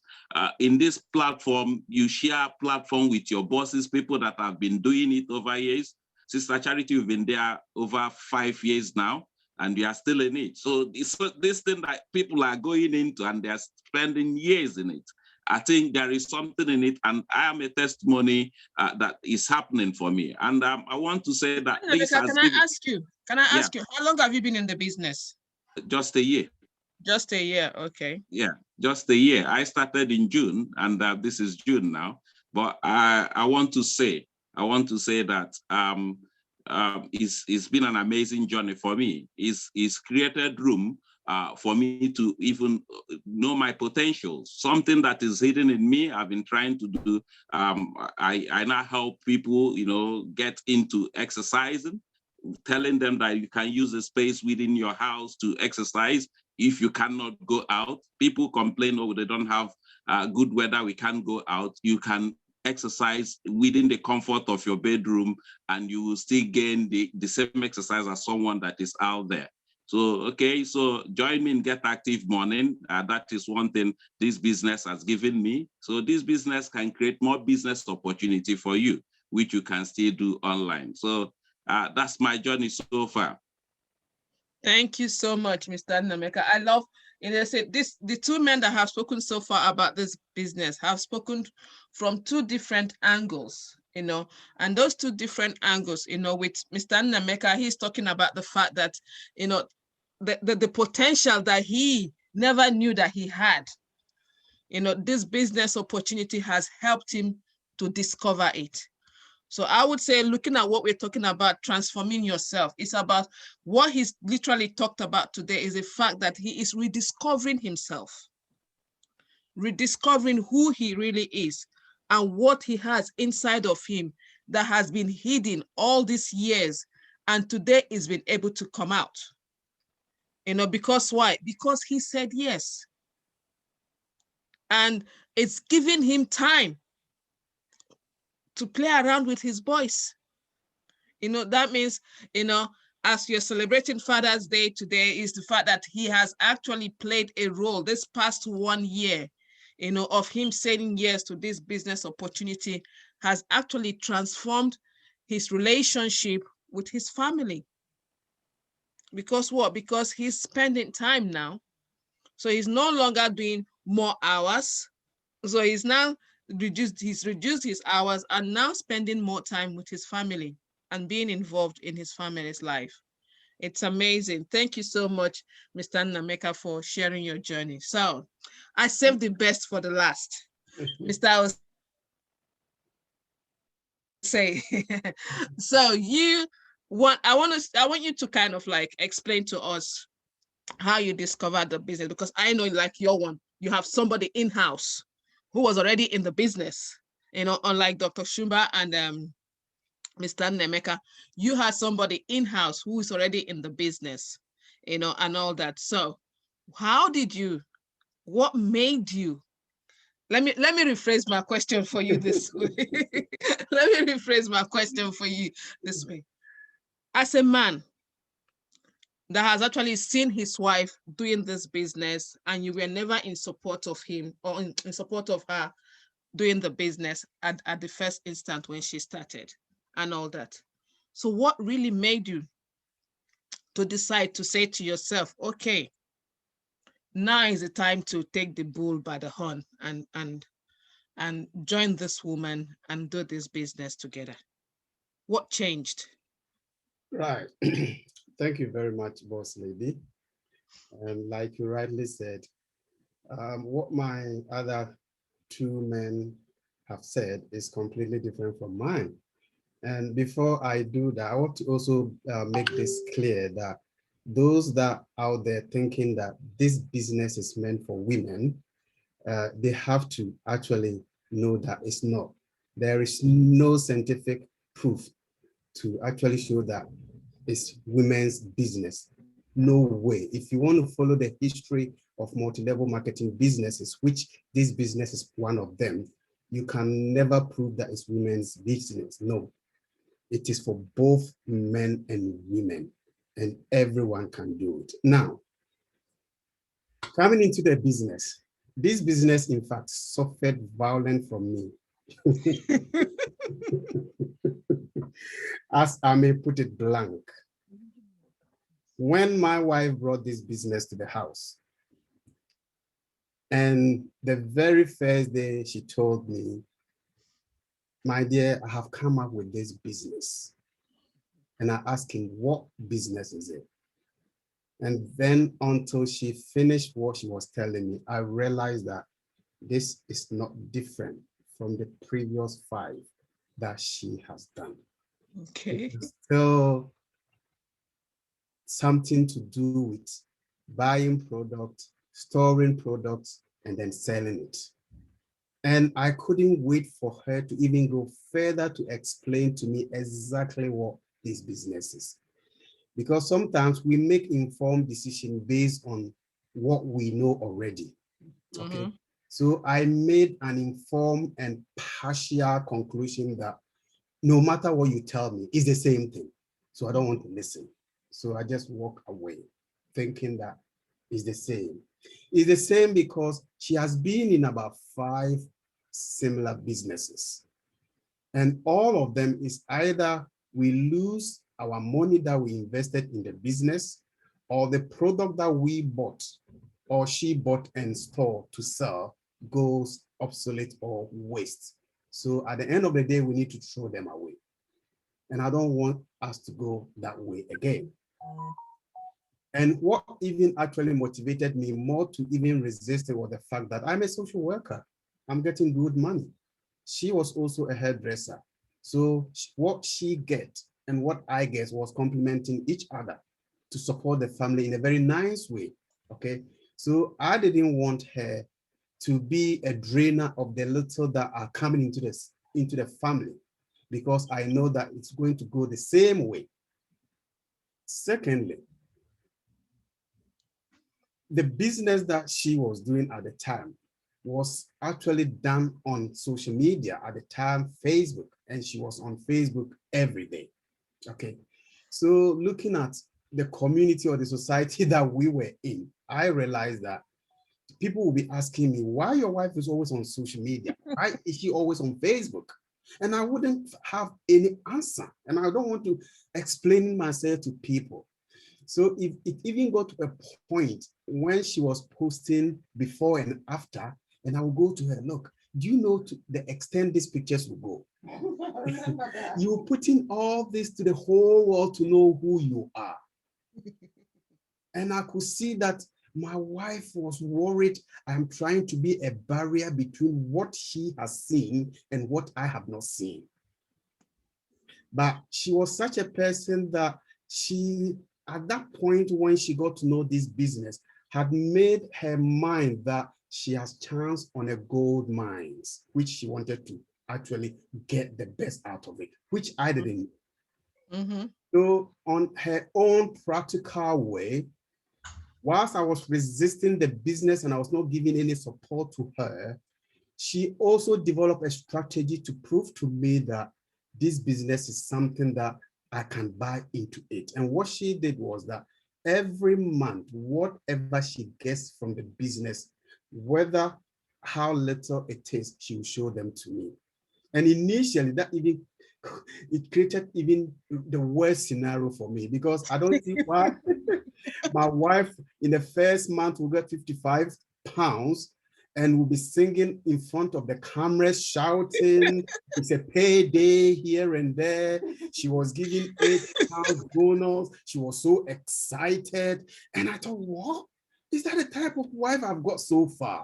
in this platform, you share platform with your bosses, people that have been doing it over years. Sister Charity, you've been there over 5 years now, and you are still in it. So this thing that people are going into and they're spending years in it, I think there is something in it, and I am a testimony that is happening for me. And I want to say that this has Can I ask you, how long have you been in the business? Just a year. Just a year, okay. Yeah, just a year. I started in June, and this is June now. But I want to say that it's been an amazing journey for me. It's created room for me to even know my potential, something that is hidden in me. I've been trying to do. I now help people, get into exercising, telling them that you can use a space within your house to exercise if you cannot go out. People complain, oh, they don't have good weather, we can't go out. You can exercise within the comfort of your bedroom, and you will still gain the same exercise as someone that is out there. So, okay, so join me in Get Active Morning. That is one thing this business has given me. So this business can create more business opportunity for you, which you can still do online. So that's my journey so far. Thank you so much, Mr. Nnameka. I love, the two men that have spoken so far about this business have spoken from two different angles, and those two different angles, with Mr. Nnameka, he's talking about the fact that, the potential that he never knew that he had. This business opportunity has helped him to discover it. So I would say, looking at what we're talking about, transforming yourself, it's about what he's literally talked about today is the fact that he is rediscovering himself, rediscovering who he really is and what he has inside of him that has been hidden all these years. And today he's been able to come out. Because why? Because he said yes. And it's giving him time to play around with his voice. That means, as you're celebrating Father's Day today, is the fact that he has actually played a role this past 1 year, of him saying yes to this business opportunity has actually transformed his relationship with his family. Because what? Because he's spending time now. So he's no longer doing more hours. So he's now reduced his hours and now spending more time with his family and being involved in his family's life. It's amazing. Thank you so much, Mr. Nnameka, for sharing your journey. So I saved the best for the last. Mr. I was say, so I want you to kind of like explain to us how you discovered the business, because I know, like your one, you have somebody in-house who was already in the business, unlike Dr. Shumba and Mr. Nnameka, you had somebody in-house who is already in the business, and all that. So what made you, let me rephrase my question for you this way. Let me rephrase my question for you this way. As a man that has actually seen his wife doing this business, and you were never in support of him or in support of her doing the business at the first instant when she started and all that. So what really made you to decide to say to yourself, okay, now is the time to take the bull by the horn and join this woman and do this business together? What changed? Right. Thank you very much, Boss Lady. And like you rightly said, what my other two men have said is completely different from mine. And before I do that, I want to also make this clear that those that are out there thinking that this business is meant for women, they have to actually know that it's not. There is no scientific proof to actually show that it's women's business. No way. If you want to follow the history of multi-level marketing businesses, which this business is one of them, you can never prove that it's women's business. No, it is for both men and women, and everyone can do it. Now, coming into the business, this business, in fact, suffered violence from me. As I may put it blank. When my wife brought this business to the house, and the very first day she told me, my dear, I have come up with this business. And I asked him, what business is it? And then until she finished what she was telling me, I realized that this is not different from the previous 5 that she has done. Okay. It's still something to do with buying products, storing products, and then selling it. And I couldn't wait for her to even go further to explain to me exactly what this business is. Because sometimes we make informed decisions based on what we know already. Okay. Mm-hmm. So I made an informed and partial conclusion that no matter what you tell me, it's the same thing. So I don't want to listen. So I just walk away thinking that it's the same. It's the same because she has been in about 5 similar businesses. And all of them is either we lose our money that we invested in the business, or the product that we bought or she bought and stored to sell goes obsolete or waste. So at the end of the day, we need to throw them away. And I don't want us to go that way again. And what even actually motivated me more to even resist it was the fact that I'm a social worker. I'm getting good money. She was also a hairdresser. So what she gets and what I get was complementing each other to support the family in a very nice way. Okay. So I didn't want her to be a drainer of the little that are coming into the family, because I know that it's going to go the same way. Secondly, the business that she was doing at the time was actually done on social media at the time, Facebook, and she was on Facebook every day. Okay. So looking at the community or the society that we were in, I realized that people will be asking me why your wife is always on social media. Why is she always on Facebook? And I wouldn't have any answer. And I don't want to explain myself to people. So if it even got to a point when she was posting before and after, and I will go to her, look, do you know to the extent these pictures will go? You're putting all this to the whole world to know who you are. And I could see that my wife was worried I'm trying to be a barrier between what she has seen and what I have not seen. But she was such a person that she, at that point when she got to know this business, had made her mind that she has chance on a gold mines, which she wanted to actually get the best out of it, which I didn't. Mm-hmm. So on her own practical way, whilst I was resisting the business and I was not giving any support to her, she also developed a strategy to prove to me that this business is something that I can buy into it. And what she did was that every month, whatever she gets from the business, whether how little it is, she will show them to me. And initially, that even it created even the worst scenario for me, because I don't see why my wife in the first month will get 55 pounds and will be singing in front of the cameras, shouting, it's a payday here and there. She was giving 8 pounds bonus. She was so excited. And I thought, what? Is that the type of wife I've got so far?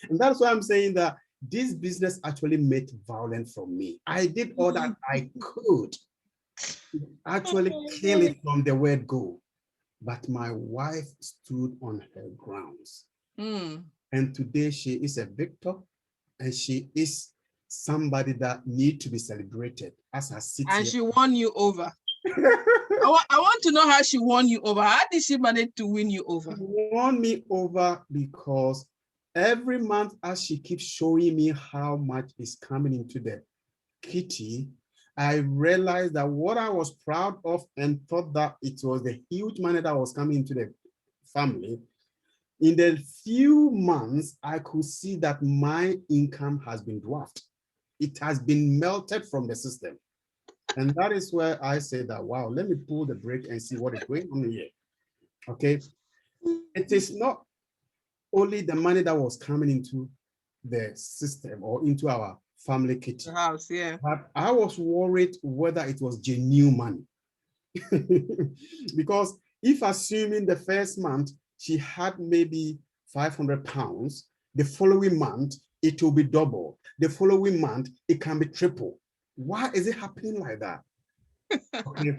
And that's why I'm saying that this business actually made violent from me. I did all that I could to actually kill it from the word go. But my wife stood on her grounds. Mm. And today she is a victor, and she is somebody that needs to be celebrated as a city. And she won you over. I want to know how she won you over. How did she manage to win you over? She won me over because every month, as she keeps showing me how much is coming into the kitty, I realized that what I was proud of and thought that it was the huge money that was coming into the family, in the few months, I could see that my income has been dwarfed. It has been melted from the system. And that is where I say that, wow, let me pull the brake and see what is going on here. Okay. It is not only the money that was coming into the system or into our family kitchen. The house, yeah. But I was worried whether it was genuine money. Because if assuming the first month she had maybe 500 pounds, the following month it will be double. The following month it can be triple. Why is it happening like that? Okay.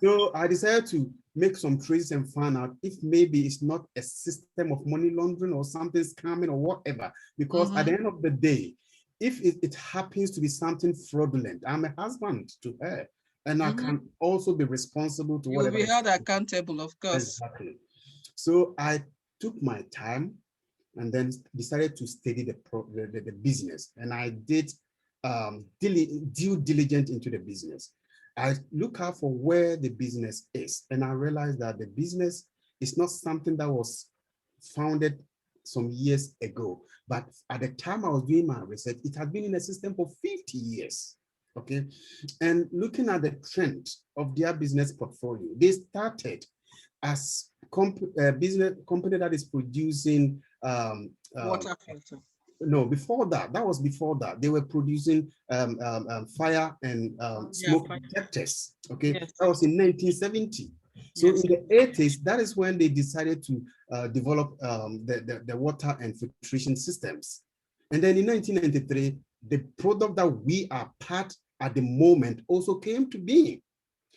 So I decided to make some traces and find out if maybe it's not a system of money laundering or something's coming or whatever. Because at the end of the day, if it happens to be something fraudulent, I'm a husband to her, and I can also be responsible to whatever. You'll be held accountable, of course. Exactly. So I took my time and then decided to study the business, and I did due diligence into the business. I look out for where the business is, and I realized that the business is not something that was founded some years ago, but at the time I was doing my research, it had been in the system for 50 years. Okay, and looking at the trend of their business portfolio, they started as business company that is producing water filter. No, before that, that was before that, they were producing fire and smoke detectors. Okay, yes. That was in 1970. So yes. In the 80s, that is when they decided to develop the water and filtration systems. And then in 1993, the product that we are part at the moment also came to being.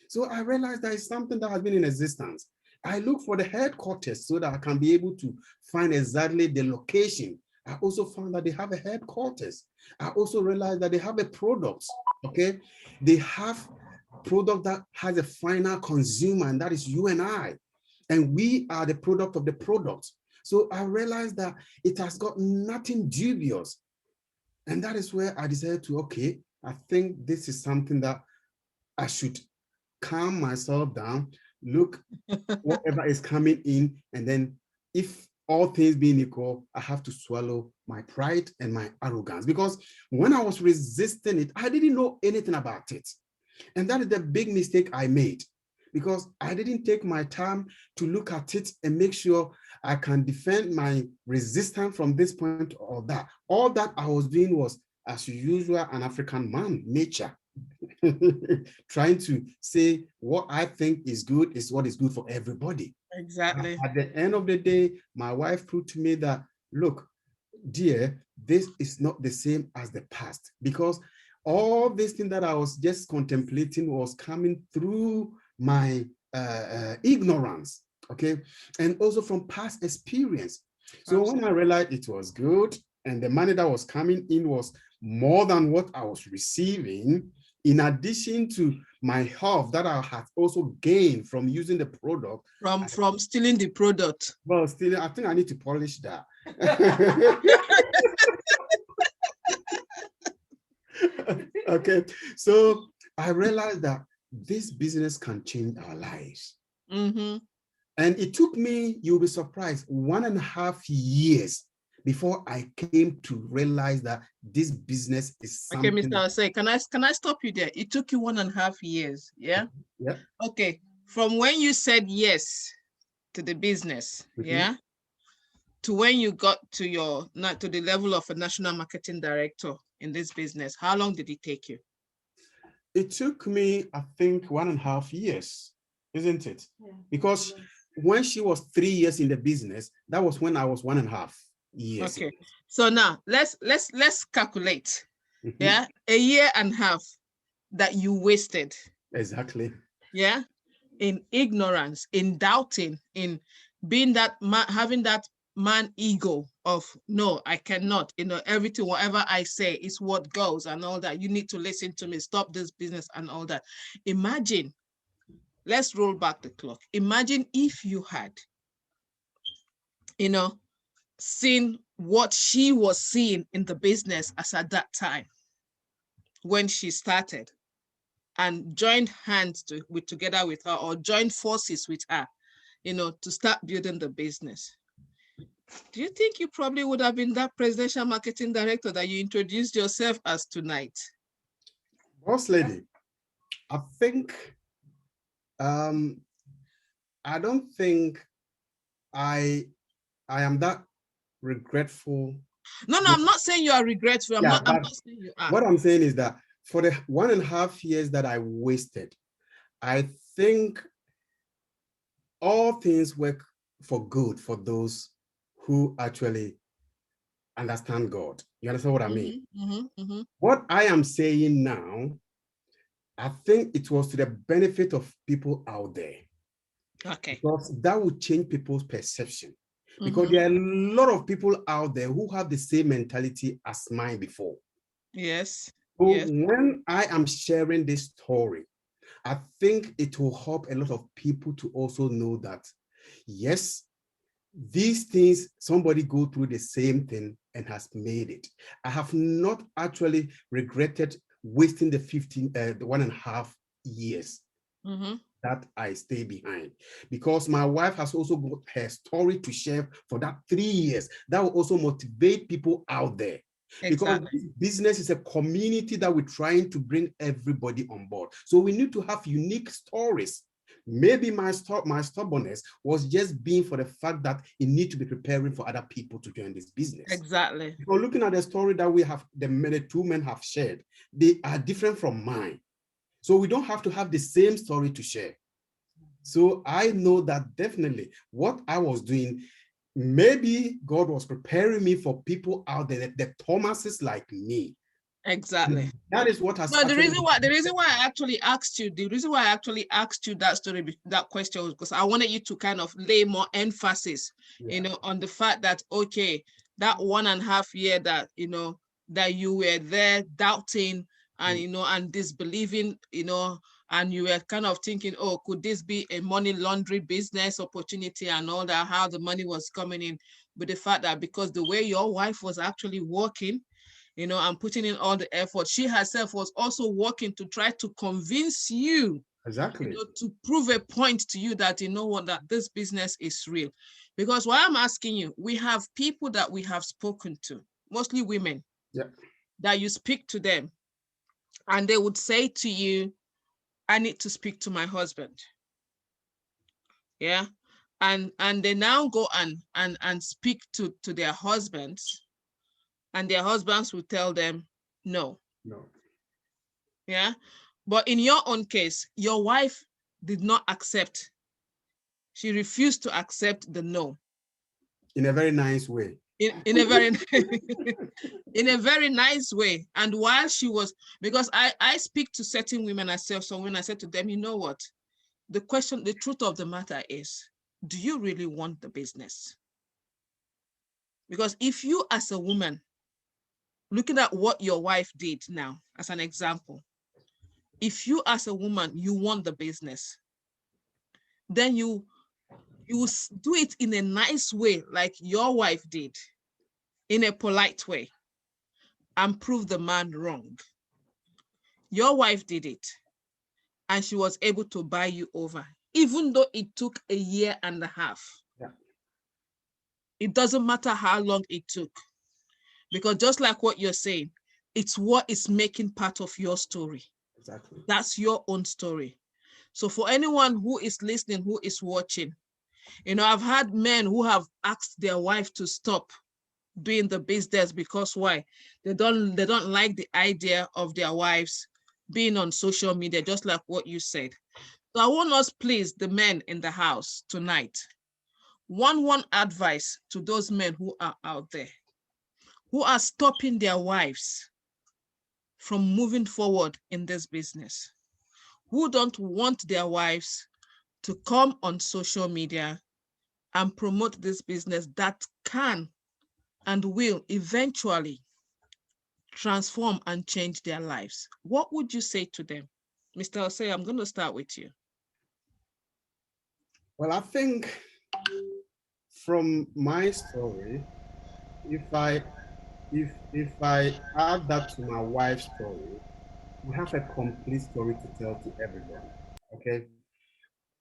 So I realized that it's something that has been in existence. I look for the headquarters so that I can be able to find exactly the location. I also found that they have a headquarters. I also realized that they have a product, okay? They have product that has a final consumer, and that is you and I. And we are the product of the product. So I realized that it has got nothing dubious. And that is where I decided to, okay, I think this is something that I should calm myself down, look whatever is coming in, and then if all things being equal, I have to swallow my pride and my arrogance, because when I was resisting it, I didn't know anything about it. And that is the big mistake I made, because I didn't take my time to look at it and make sure I can defend my resistance from this point or that. All that I was doing was, as usual, an African man, nature. Trying to say what I think is good is what is good for everybody. Exactly. At the end of the day, my wife proved to me that, look, dear, this is not the same as the past, because all this thing that I was just contemplating was coming through my ignorance, okay, and also from past experience. So when I realized it was good and the money that was coming in was more than what I was receiving, in addition to my health that I had also gained from using the product. From stealing the product. Well, still, I think I need to polish that. Okay, so I realized that this business can change our lives. And it took me, you'll be surprised, 1.5 years before I came to realize that this business is something. Okay, Mr. Osei, can I stop you there? It took you 1.5 years, yeah? Yeah. Okay, from when you said yes to the business, yeah, to when you got to to the level of a national marketing director in this business, how long did it take you? It took me, I think, 1.5 years, isn't it? Yeah. Because when she was 3 years in the business, that was when I was 1.5 years. Okay, so now let's calculate. Yeah, 1.5 years that you wasted. Exactly. Yeah, in ignorance, in doubting, in being that man, having that man ego of, no, I cannot, everything, whatever I say is what goes and all that. You need to listen to me, stop this business and all that. Imagine, let's roll back the clock. Imagine if you had, seen what she was seeing in the business as at that time when she started, and joined hands together with her, or joined forces with her, to start building the business. Do you think you probably would have been that presidential marketing director that you introduced yourself as tonight? Boss lady, I think, I don't think I am that regretful. No, I'm not saying you are regretful. I'm not saying you are. What I'm saying is that for the 1.5 years that I wasted, I think all things work for good for those who actually understand God. You understand what I mean? What I am saying now, I think it was to the benefit of people out there. Okay. Because that will change people's perception. Because there are a lot of people out there who have the same mentality as mine before. Yes. So Yes. when I am sharing this story, I think it will help a lot of people to also know that, yes, these things, somebody go through the same thing and has made it. I have not actually regretted wasting the 1.5 years that I stay behind, because my wife has also got her story to share for that 3 years. That will also motivate people out there. Because business is a community that we're trying to bring everybody on board. So we need to have unique stories. Maybe my stubbornness was just being for the fact that you need to be preparing for other people to join this business. Exactly. If you're looking at the story that we have, the two men have shared, they are different from mine. So we don't have to have the same story to share. So I know that definitely what I was doing, maybe God was preparing me for people out there, the Thomases like me. Exactly. That is what has. No, the reason why I actually asked you, that story, that question was because I wanted you to kind of lay more emphasis, on the fact that, okay, that 1.5 year that, that you were there doubting and, and disbelieving, and you were kind of thinking, oh, could this be a money laundry business opportunity and all that, how the money was coming in. But the fact that because the way your wife was actually working, and putting in all the effort, she herself was also working to try to convince you, exactly, to prove a point to you that, that this business is real. Because why I'm asking you, we have people that we have spoken to, mostly women, that you speak to them and they would say to you, I need to speak to my husband. Yeah. And they now go and speak to their husbands, and their husbands will tell them no. Yeah. But in your own case, your wife did not accept. She refused to accept the no. In a very nice way. In a very in a very nice way. And while she was, because I speak to certain women myself, so when I said to them, you know what? The truth of the matter is, do you really want the business? Because if you as a woman, looking at what your wife did now, as an example, if you as a woman, you want the business, then you do it in a nice way, like your wife did, in a polite way, and prove the man wrong. Your wife did it, and she was able to buy you over, even though it took 1.5 years. Yeah. It doesn't matter how long it took, because just like what you're saying, it's what is making part of your story. Exactly. That's your own story. So for anyone who is listening, who is watching, I've had men who have asked their wife to stop doing the business because why? They don't like the idea of their wives being on social media, just like what you said. So I want us, please, the men in the house tonight, one advice to those men who are out there, who are stopping their wives from moving forward in this business, who don't want their wives to come on social media and promote this business that can and will eventually transform and change their lives. What would you say to them? Mr. Osei, I'm going to start with you. Well, I think from my story, if I add that to my wife's story, we have a complete story to tell to everyone. Okay.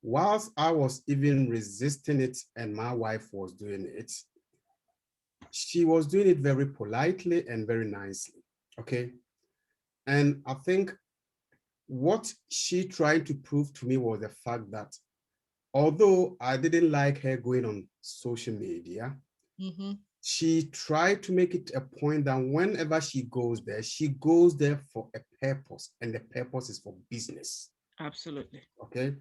Whilst I was even resisting it and my wife was doing it, she was doing it very politely and very nicely. Okay. And I think what she tried to prove to me was the fact that although I didn't like her going on social media, she tried to make it a point that whenever she goes there for a purpose, and the purpose is for business. Absolutely. Okay.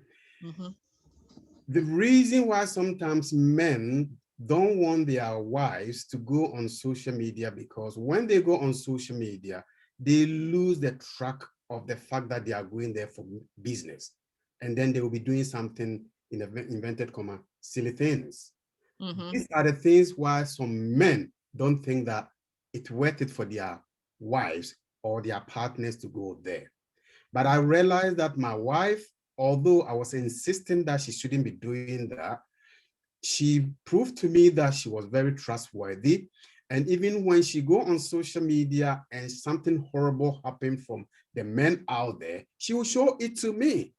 The reason why sometimes men don't want their wives to go on social media, because when they go on social media, they lose the track of the fact that they are going there for business, and then they will be doing something in invented comma, silly things. Mhm. These are the things why some men don't think that it's worth it for their wives or their partners to go there. But I realized that my wife, although I was insisting that she shouldn't be doing that, she proved to me that she was very trustworthy. And even when she go on social media and something horrible happened from the men out there, she will show it to me.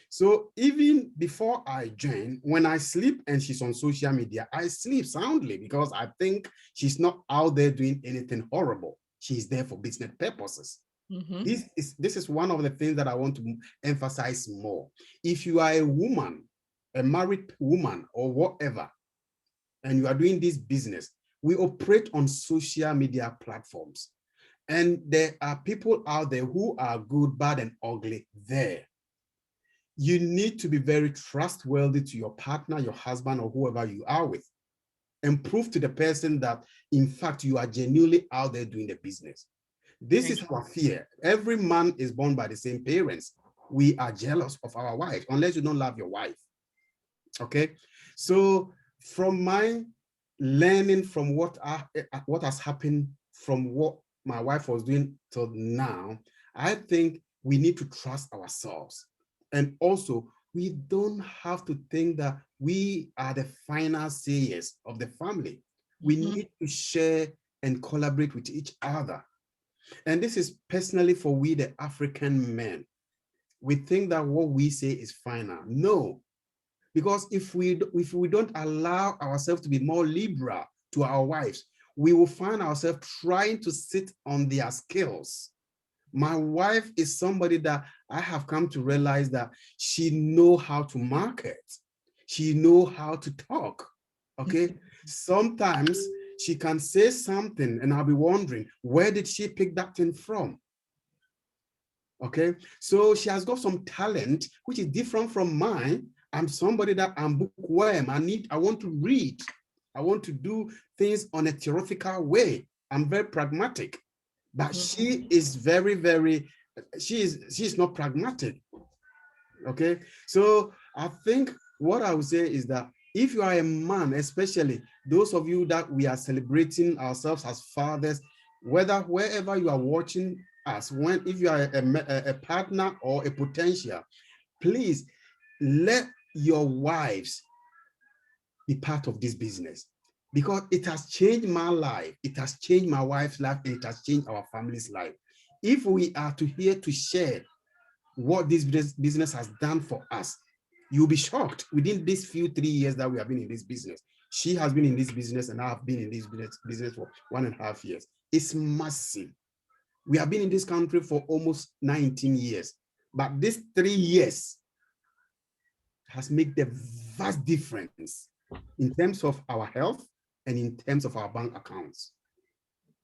So even before I join, when I sleep and she's on social media, I sleep soundly because I think she's not out there doing anything horrible. She's there for business purposes. Mhm. This is one of the things that I want to emphasize more. If you are a woman, a married woman or whatever, and you are doing this business, we operate on social media platforms. And there are people out there who are good, bad, and ugly there. You need to be very trustworthy to your partner, your husband, or whoever you are with, and prove to the person that, in fact, you are genuinely out there doing the business. This is our fear. Every man is born by the same parents. We are jealous of our wife, unless you don't love your wife. Okay, so from my learning from what has happened from what my wife was doing till now, I think we need to trust ourselves. And also, we don't have to think that we are the final sayers of the family. We need to share and collaborate with each other. And this is personally for we, the African men. We think that what we say is final. No, because if we don't allow ourselves to be more liberal to our wives, we will find ourselves trying to sit on their skills. My wife is somebody that I have come to realize that she knows how to market. She knows how to talk. Okay. Sometimes she can say something and I'll be wondering, where did she pick that thing from? Okay. So she has got some talent, which is different from mine. I'm somebody that I'm bookworm. I want to read. I want to do things on a theoretical way. I'm very pragmatic, but she is she's not pragmatic. Okay. So I think what I would say is that if you are a man, especially those of you that we are celebrating ourselves as fathers, wherever you are watching us, if you are a partner or a potential, please let your wives be part of this business, because it has changed my life, it has changed my wife's life, and it has changed our family's life. If we are here to share what this business has done for us, you'll be shocked. Within these 3 years that we have been in this business, she has been in this business and I have been in this business for 1.5 years. It's massive. We have been in this country for almost 19 years, but this 3 years has made the vast difference in terms of our health and in terms of our bank accounts.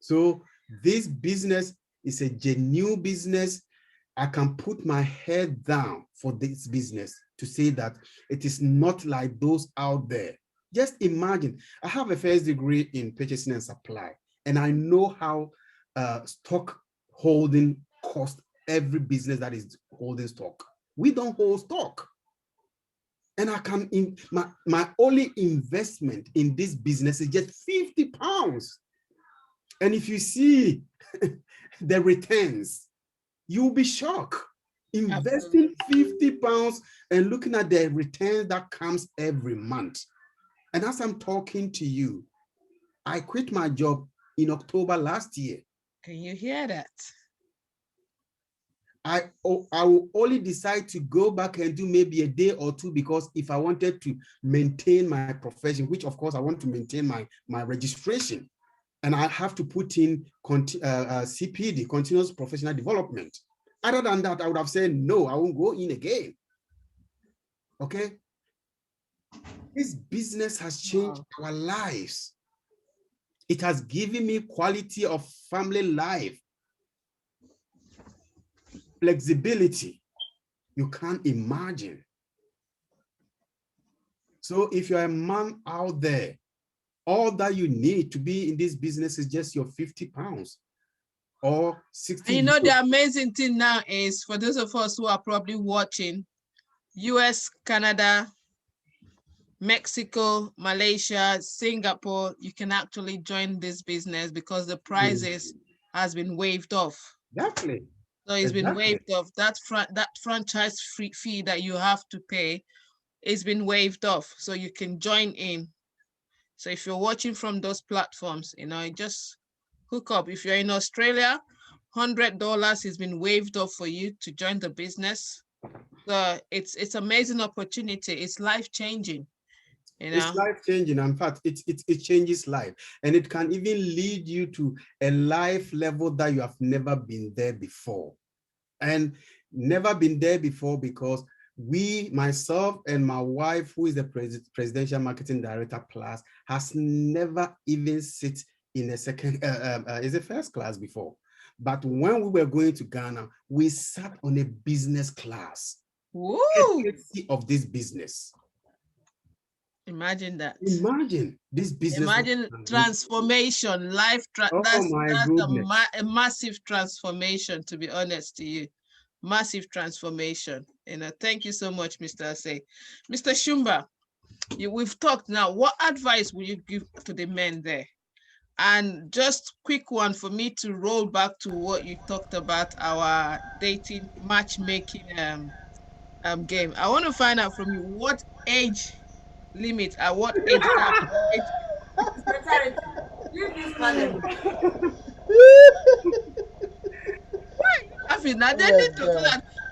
So this business is a genuine business. I can put my head down for this business to say that it is not like those out there. Just imagine, I have a first degree in purchasing and supply, and I know how stock holding costs every business that is holding stock. We don't hold stock. And I can, my only investment in this business is just 50 pounds. And if you see the returns, you'll be shocked. Investing 50 pounds and looking at the return that comes every month. And as I'm talking to you, I quit my job in October last year. Can you hear that? I will only decide to go back and do maybe a day or two, because if I wanted to maintain my profession, which of course I want to maintain my registration, and I have to put in CPD, continuous professional development. Other than that, I would have said, no, I won't go in again. Okay. This business has changed our lives. It has given me quality of family life. Flexibility, you can't imagine. So if you're a man out there, all that you need to be in this business is just your 50 pounds or 60. And you know, the amazing thing now is, for those of us who are probably watching, US, Canada, Mexico, Malaysia, Singapore, you can actually join this business because the prices has been waived off. Exactly. So it's been waived off. That franchise fee that you have to pay, it's been waived off. So you can join in. So if you're watching from those platforms, just hook up. If you're in Australia, $100 has been waived off for you to join the business. So it's amazing opportunity. It's life-changing. It's life-changing. In fact, it changes life. And it can even lead you to a life level that you have never been there before. And never been there before because myself and my wife, who is the presidential marketing director plus, has never even sit in a second, is a first class before. But when we were going to Ghana, we sat on a business class. Woo! Of this business. Imagine that. Imagine this business. Imagine transformation, that's a massive transformation, to be honest to you. Massive transformation. Thank you so much, Mr. Osei. Mr. Shumba, we've talked now. What advice will you give to the men there? And just quick one for me to roll back to what you talked about, our dating matchmaking game. I want to find out from you what age limit at what age gap.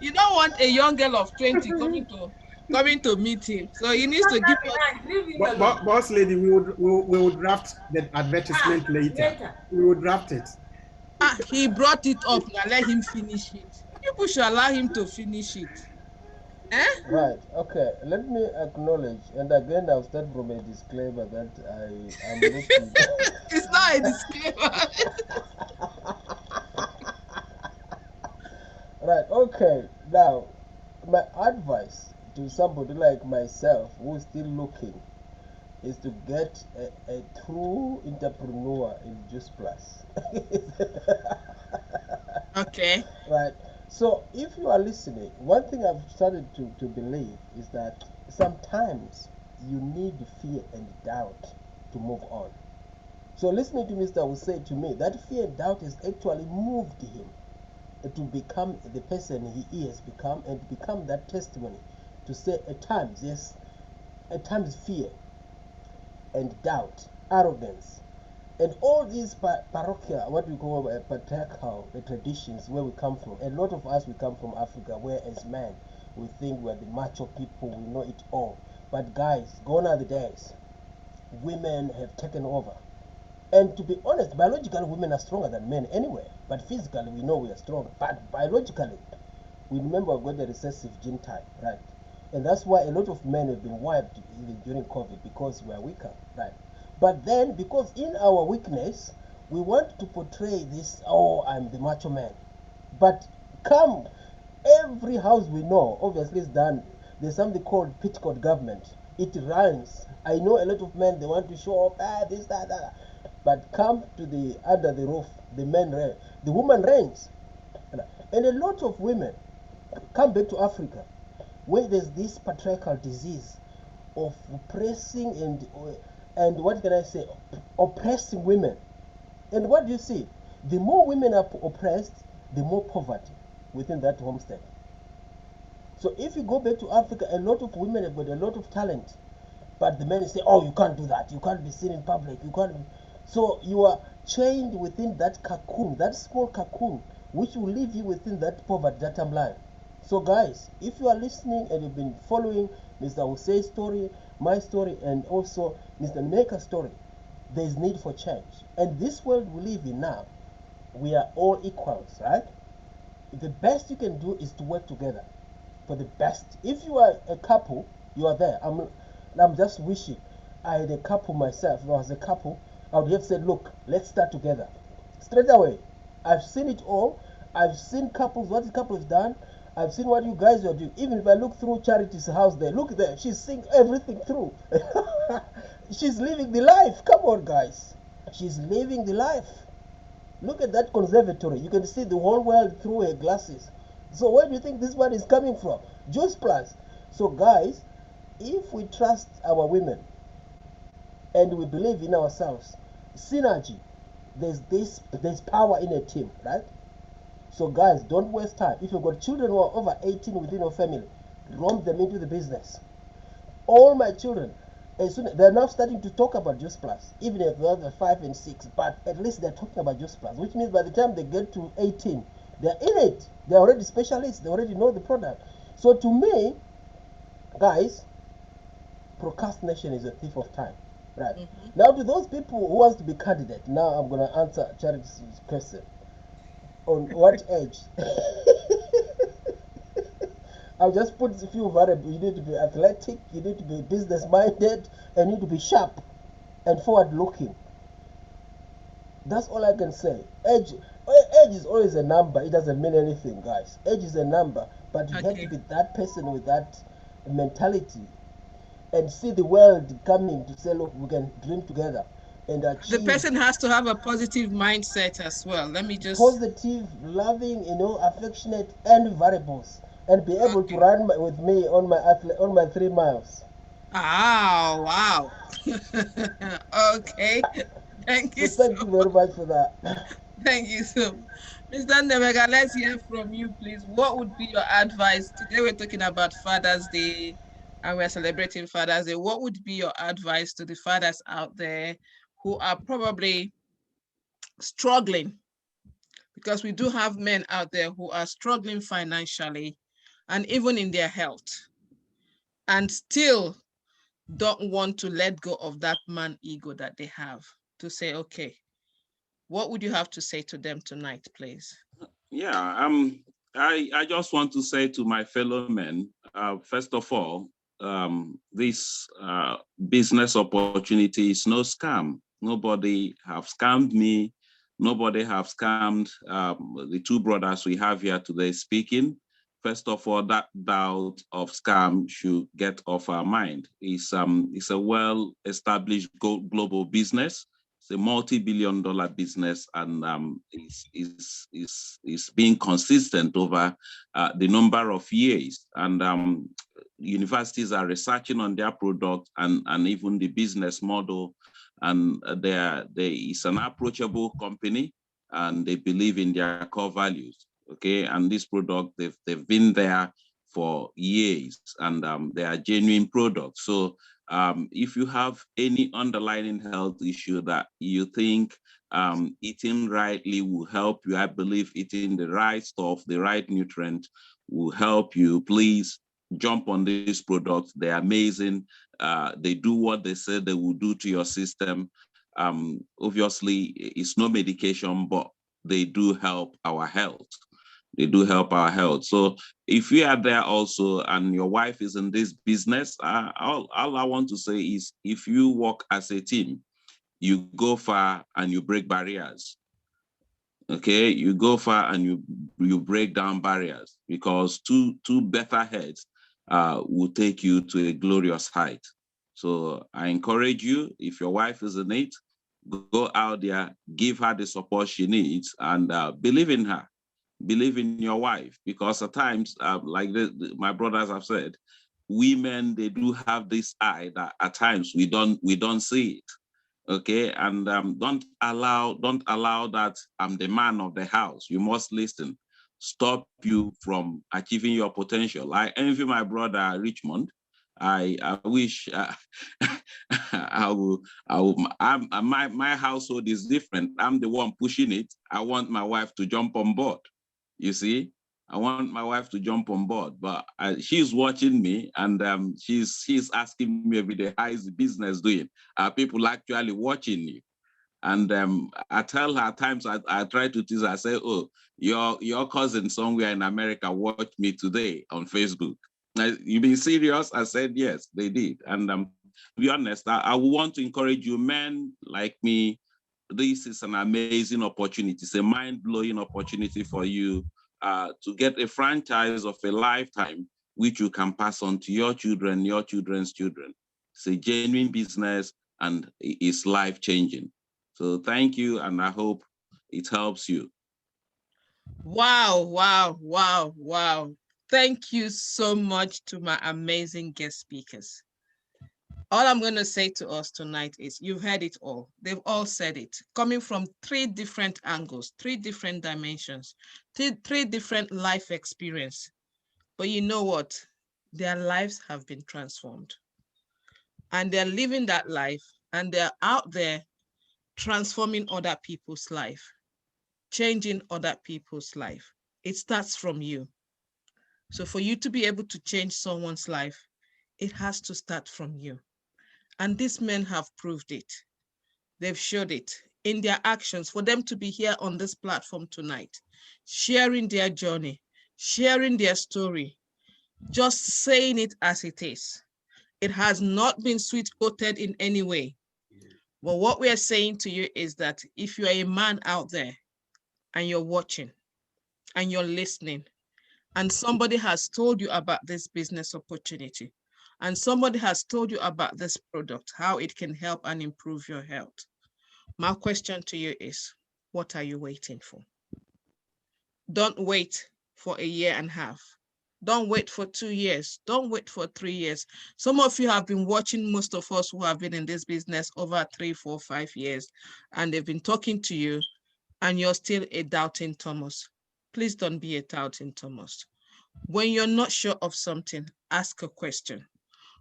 You don't want a young girl of 20 coming to meet him. So he needs to give us. Boss lady, we would draft the advertisement later. We will draft it. He brought it up. Now let him finish it. People should allow him to finish it. Right. Okay. Let me acknowledge, and again, I'll start from a disclaimer that I am looking. It's not a disclaimer. Right. Okay. Now, my advice to somebody like myself who's still looking is to get a true entrepreneur in Juice Plus. Okay. Right. So if you are listening, one thing I've started to believe is that sometimes you need fear and doubt to move on. So listening to Mr. will say to me that fear and doubt has actually moved him to become the person he has become and become that testimony to say at times, yes, at times fear and doubt, arrogance, and all these parochial, what we call patriarchal traditions where we come from. A lot of us, we come from Africa, where as men, we think we're the macho people, we know it all. But guys, gone are the days. Women have taken over. And to be honest, biologically, women are stronger than men anyway. But physically, we know we are strong. But biologically, we remember we've got the recessive gene type, right? And that's why a lot of men have been wiped even during COVID, because we are weaker, right? But then, because in our weakness, we want to portray this, oh, I'm the macho man. But come, every house we know, obviously is done, there's something called petticoat government. It runs. I know a lot of men, they want to show off, this, that. But come to the under the roof, the men reign, the woman reigns. And a lot of women come back to Africa, where there's this patriarchal disease of oppressing and what can I say, oppressing women. And what do you see? The more women are oppressed, the more poverty within that homestead. So if you go back to Africa, a lot of women have got a lot of talent, but the men say, oh, you can't do that, you can't be seen in public, you can't be. So you are chained within that cocoon, that small cocoon, which will leave you within that poverty, that timeline. So guys, if you are listening and you've been following Mr. Osei's story, my story, and also Mr. Maker's story, there is need for change. And this world we live in now, we are all equals, right? The best you can do is to work together for the best. If you are a couple, you are there. I'm just wishing I had a couple myself. If I was a couple, I would have said, look, let's start together. Straight away. I've seen it all. I've seen couples, what the couple has done. I've seen what you guys are doing. Even if I look through Charity's house there, look there, she's seeing everything through. She's living the life. Come on, guys. She's living the life. Look at that conservatory. You can see the whole world through her glasses. So where do you think this one is coming from? Juice Plus. So guys, if we trust our women and we believe in ourselves, synergy, there's power in a team, right? So guys, don't waste time. If you've got children who are over 18 within your family, lump them into the business. All my children, as soon they're now starting to talk about Juice Plus, even if they're 5 and 6, but at least they're talking about Juice Plus, which means by the time they get to 18, they're in it. They're already specialists. They already know the product. So to me, guys, procrastination is a thief of time. Right. Now to those people who wants to be candidate, now I'm gonna answer Charity's question. On what age? I'll just put a few variables. You need to be athletic, you need to be business minded, and you need to be sharp and forward looking. That's all I can say. Age is always a number. It doesn't mean anything, guys. Age is a number, but you have to be that person with that mentality and see the world coming to say, look, we can dream together and achieve. The person has to have a positive mindset as well. Let me just positive, loving, affectionate, and variables, and be able to run with me on my 3 miles. Ah, wow. Okay. Thank you. So thank you very much for that. Thank you so much. Mr. Ndebega, let's hear from you, please. What would be your advice? Today we're talking about Father's Day and we're celebrating Father's Day. What would be your advice to the fathers out there who are probably struggling? Because we do have men out there who are struggling financially and even in their health and still don't want to let go of that man ego that they have to say, okay, what would you have to say to them tonight, please? Yeah, I just want to say to my fellow men, first of all, this business opportunity is no scam. Nobody have scammed me. Nobody have scammed the two brothers we have here today speaking. First of all, that doubt of scam should get off our mind. It's a well-established global business. It's a multi-billion-dollar business, and is being consistent over the number of years. And universities are researching on their product and even the business model. And there is an approachable company, and they believe in their core values. Okay, and this product they've been there for years, and they are genuine products. So if you have any underlying health issue that you think eating rightly will help you, I believe eating the right stuff, the right nutrient will help you, please jump on these products. They're amazing. They do what they say they will do to your system. Obviously, it's no medication, but they do help our health. They do help our health. So if you are there also and your wife is in this business, all I want to say is if you work as a team, you go far and you break barriers. Okay, you go far and you break down barriers, because two better heads will take you to a glorious height. So I encourage you, if your wife is in it, go out there, give her the support she needs, and believe in her. Believe in your wife, because at times, like my brothers have said, women, they do have this eye that at times we don't see it. Okay, and don't allow that I'm the man of the house, you must listen, stop you from achieving your potential. I envy my brother Richmond. I wish my household is different. I'm the one pushing it. I want my wife to jump on board. You see, I want my wife to jump on board, but she's watching me, and she's asking me every day, how is the business doing? Are people actually watching you? And I tell her at times, I try to tease her, I say, oh, your cousin somewhere in America watched me today on Facebook. You being serious? I said, yes, they did. And to be honest, I want to encourage you, men like me. This is an amazing opportunity. It's a mind-blowing opportunity for you to get a franchise of a lifetime, which you can pass on to your children, your children's children. It's a genuine business and it's life-changing. So thank you, and I hope it helps you. Wow, wow, wow, wow. Thank you so much to my amazing guest speakers. All I'm going to say to us tonight is you've heard it all. They've all said it, coming from 3 different angles, 3 different dimensions, 3 different life experience. But you know what? Their lives have been transformed. And they're living that life, and they're out there transforming other people's life, changing other people's life. It starts from you. So for you to be able to change someone's life, it has to start from you. And these men have proved it. They've showed it in their actions. For them to be here on this platform tonight, sharing their journey, sharing their story, just saying it as it is. It has not been sweet-coated in any way. But what we are saying to you is that if you are a man out there and you're watching and you're listening, and somebody has told you about this business opportunity, and somebody has told you about this product, how it can help and improve your health, my question to you is, what are you waiting for? Don't wait for 1.5 years. Don't wait for 2 years. Don't wait for 3 years. Some of you have been watching most of us who have been in this business over 3, 4, 5 years, and they've been talking to you, and you're still a doubting Thomas. Please don't be a doubting Thomas. When you're not sure of something, ask a question.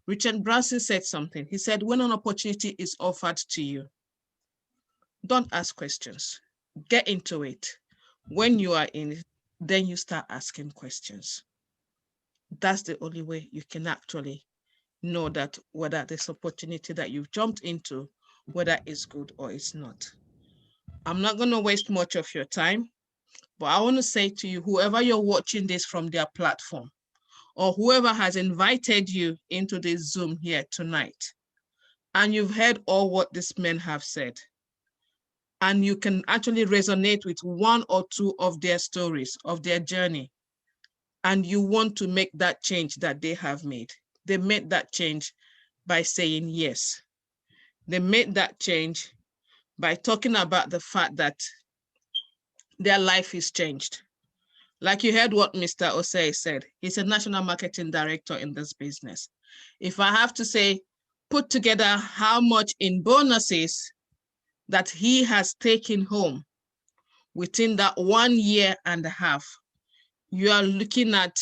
Richard Branson said something. He said, when an opportunity is offered to you, don't ask questions. Get into it. When you are in it, then you start asking questions. That's the only way you can actually know that whether this opportunity that you've jumped into, whether it's good or it's not. I'm not going to waste much of your time, but I want to say to you, whoever you're watching this from their platform, or whoever has invited you into this Zoom here tonight, and you've heard all what these men have said, and you can actually resonate with 1 or 2 of their stories, of their journey, and you want to make that change that they have made. They made that change by saying yes. They made that change by talking about the fact that their life is changed. Like you heard what Mr. Osei said, he's a national marketing director in this business. If I have to say, put together how much in bonuses that he has taken home within that 1.5 years, you are looking at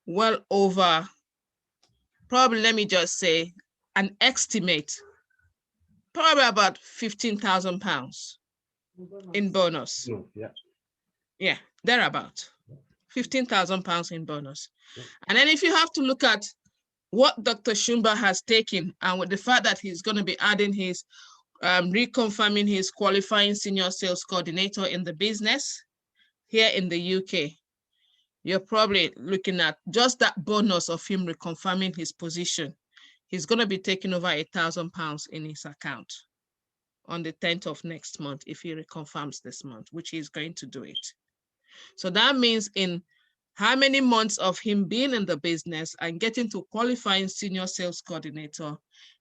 well over, probably, let me just say, an estimate, probably about £15,000 in bonus. Yeah, thereabout. £15,000 in bonus. And then if you have to look at what Dr. Shumba has taken, and with the fact that he's going to be adding his, reconfirming his qualifying senior sales coordinator in the business here in the UK, you're probably looking at just that bonus of him reconfirming his position. He's going to be taking over £1,000 in his account on the 10th of next month if he reconfirms this month, which he's going to do it. So that means in how many months of him being in the business and getting to qualifying senior sales coordinator,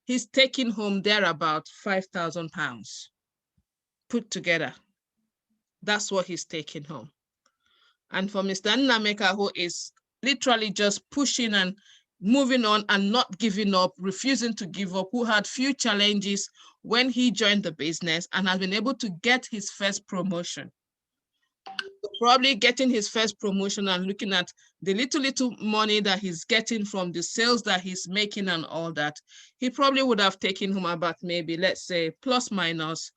he's taking home there about £5,000 put together. That's what he's taking home. And for Mr. Nnameka, who is literally just pushing and moving on and not giving up, refusing to give up, who had few challenges when he joined the business and has been able to get his first promotion. Probably getting his first promotion and looking at the little money that he's getting from the sales that he's making and all that, he probably would have taken home about maybe, let's say, plus minus,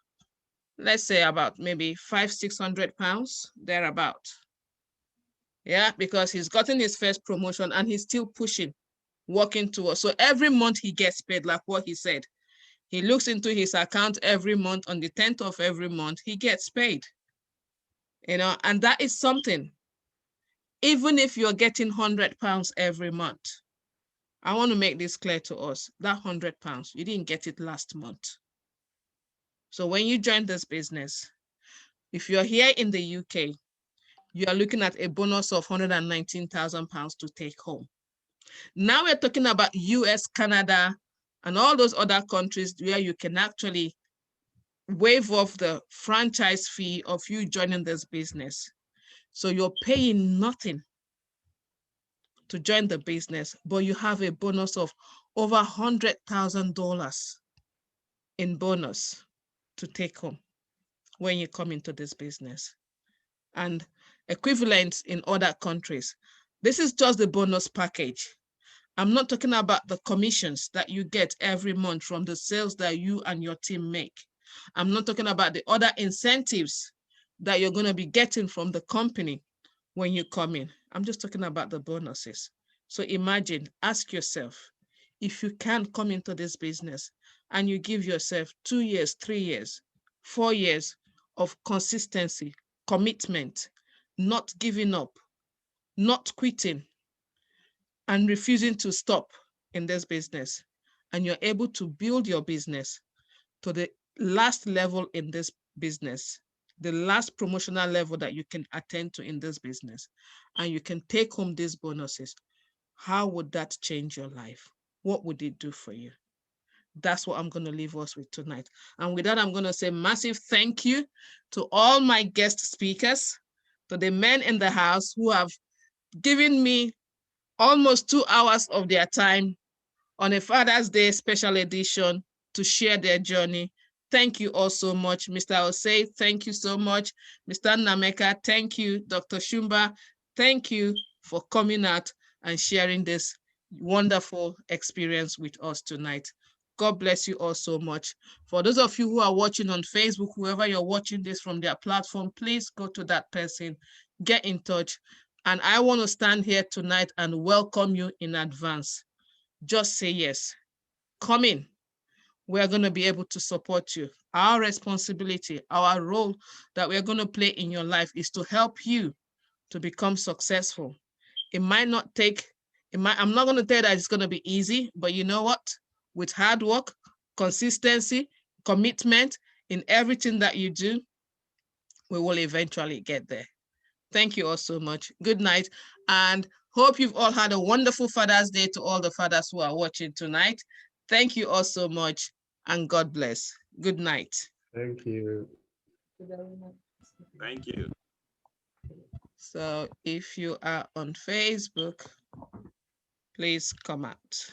let's say about maybe £500-600 thereabout. Yeah, because he's gotten his first promotion and he's still pushing, working towards. So every month he gets paid, like what he said. He looks into his account every month. On the 10th of every month, he gets paid. You know, and that is something. Even if you're getting £100 every month, I want to make this clear to us, that £100, you didn't get it last month. So when you join this business, if you're here in the UK, you are looking at a bonus of £119,000 to take home. Now we're talking about US, Canada, and all those other countries where you can actually waive off the franchise fee of you joining this business. So you're paying nothing to join the business, but you have a bonus of over $100,000 in bonus to take home when you come into this business. And equivalent in other countries. This is just the bonus package. I'm not talking about the commissions that you get every month from the sales that you and your team make. I'm not talking about the other incentives that you're going to be getting from the company when you come in. I'm just talking about the bonuses. So imagine, ask yourself, if you can come into this business and you give yourself 2 years, 3 years, 4 years of consistency, commitment, not giving up, not quitting, and refusing to stop in this business, and you're able to build your business to the last level in this business, the last promotional level that you can attend to in this business, and you can take home these bonuses, how would that change your life? What would it do for you? That's what I'm going to leave us with tonight. And with that, I'm going to say massive thank you to all my guest speakers, to the men in the house who have given me almost 2 hours of their time on a Father's Day special edition to share their journey. Thank you all so much. Mr. Osei, thank you so much. Mr. Nameka, thank you. Dr. Shumba, thank you for coming out and sharing this wonderful experience with us tonight. God bless you all so much. For those of you who are watching on Facebook, whoever you're watching this from their platform, please go to that person, get in touch. And I want to stand here tonight and welcome you in advance. Just say yes. Come in. We're going to be able to support you. Our responsibility, our role that we're going to play in your life is to help you to become successful. It might not take, I'm not going to tell you that it's going to be easy, but you know what? With hard work, consistency, commitment in everything that you do, we will eventually get there. Thank you all so much. Good night. And hope you've all had a wonderful Father's Day to all the fathers who are watching tonight. Thank you all so much, and God bless. Good night. Thank you. Thank you. So if you are on Facebook, please come out.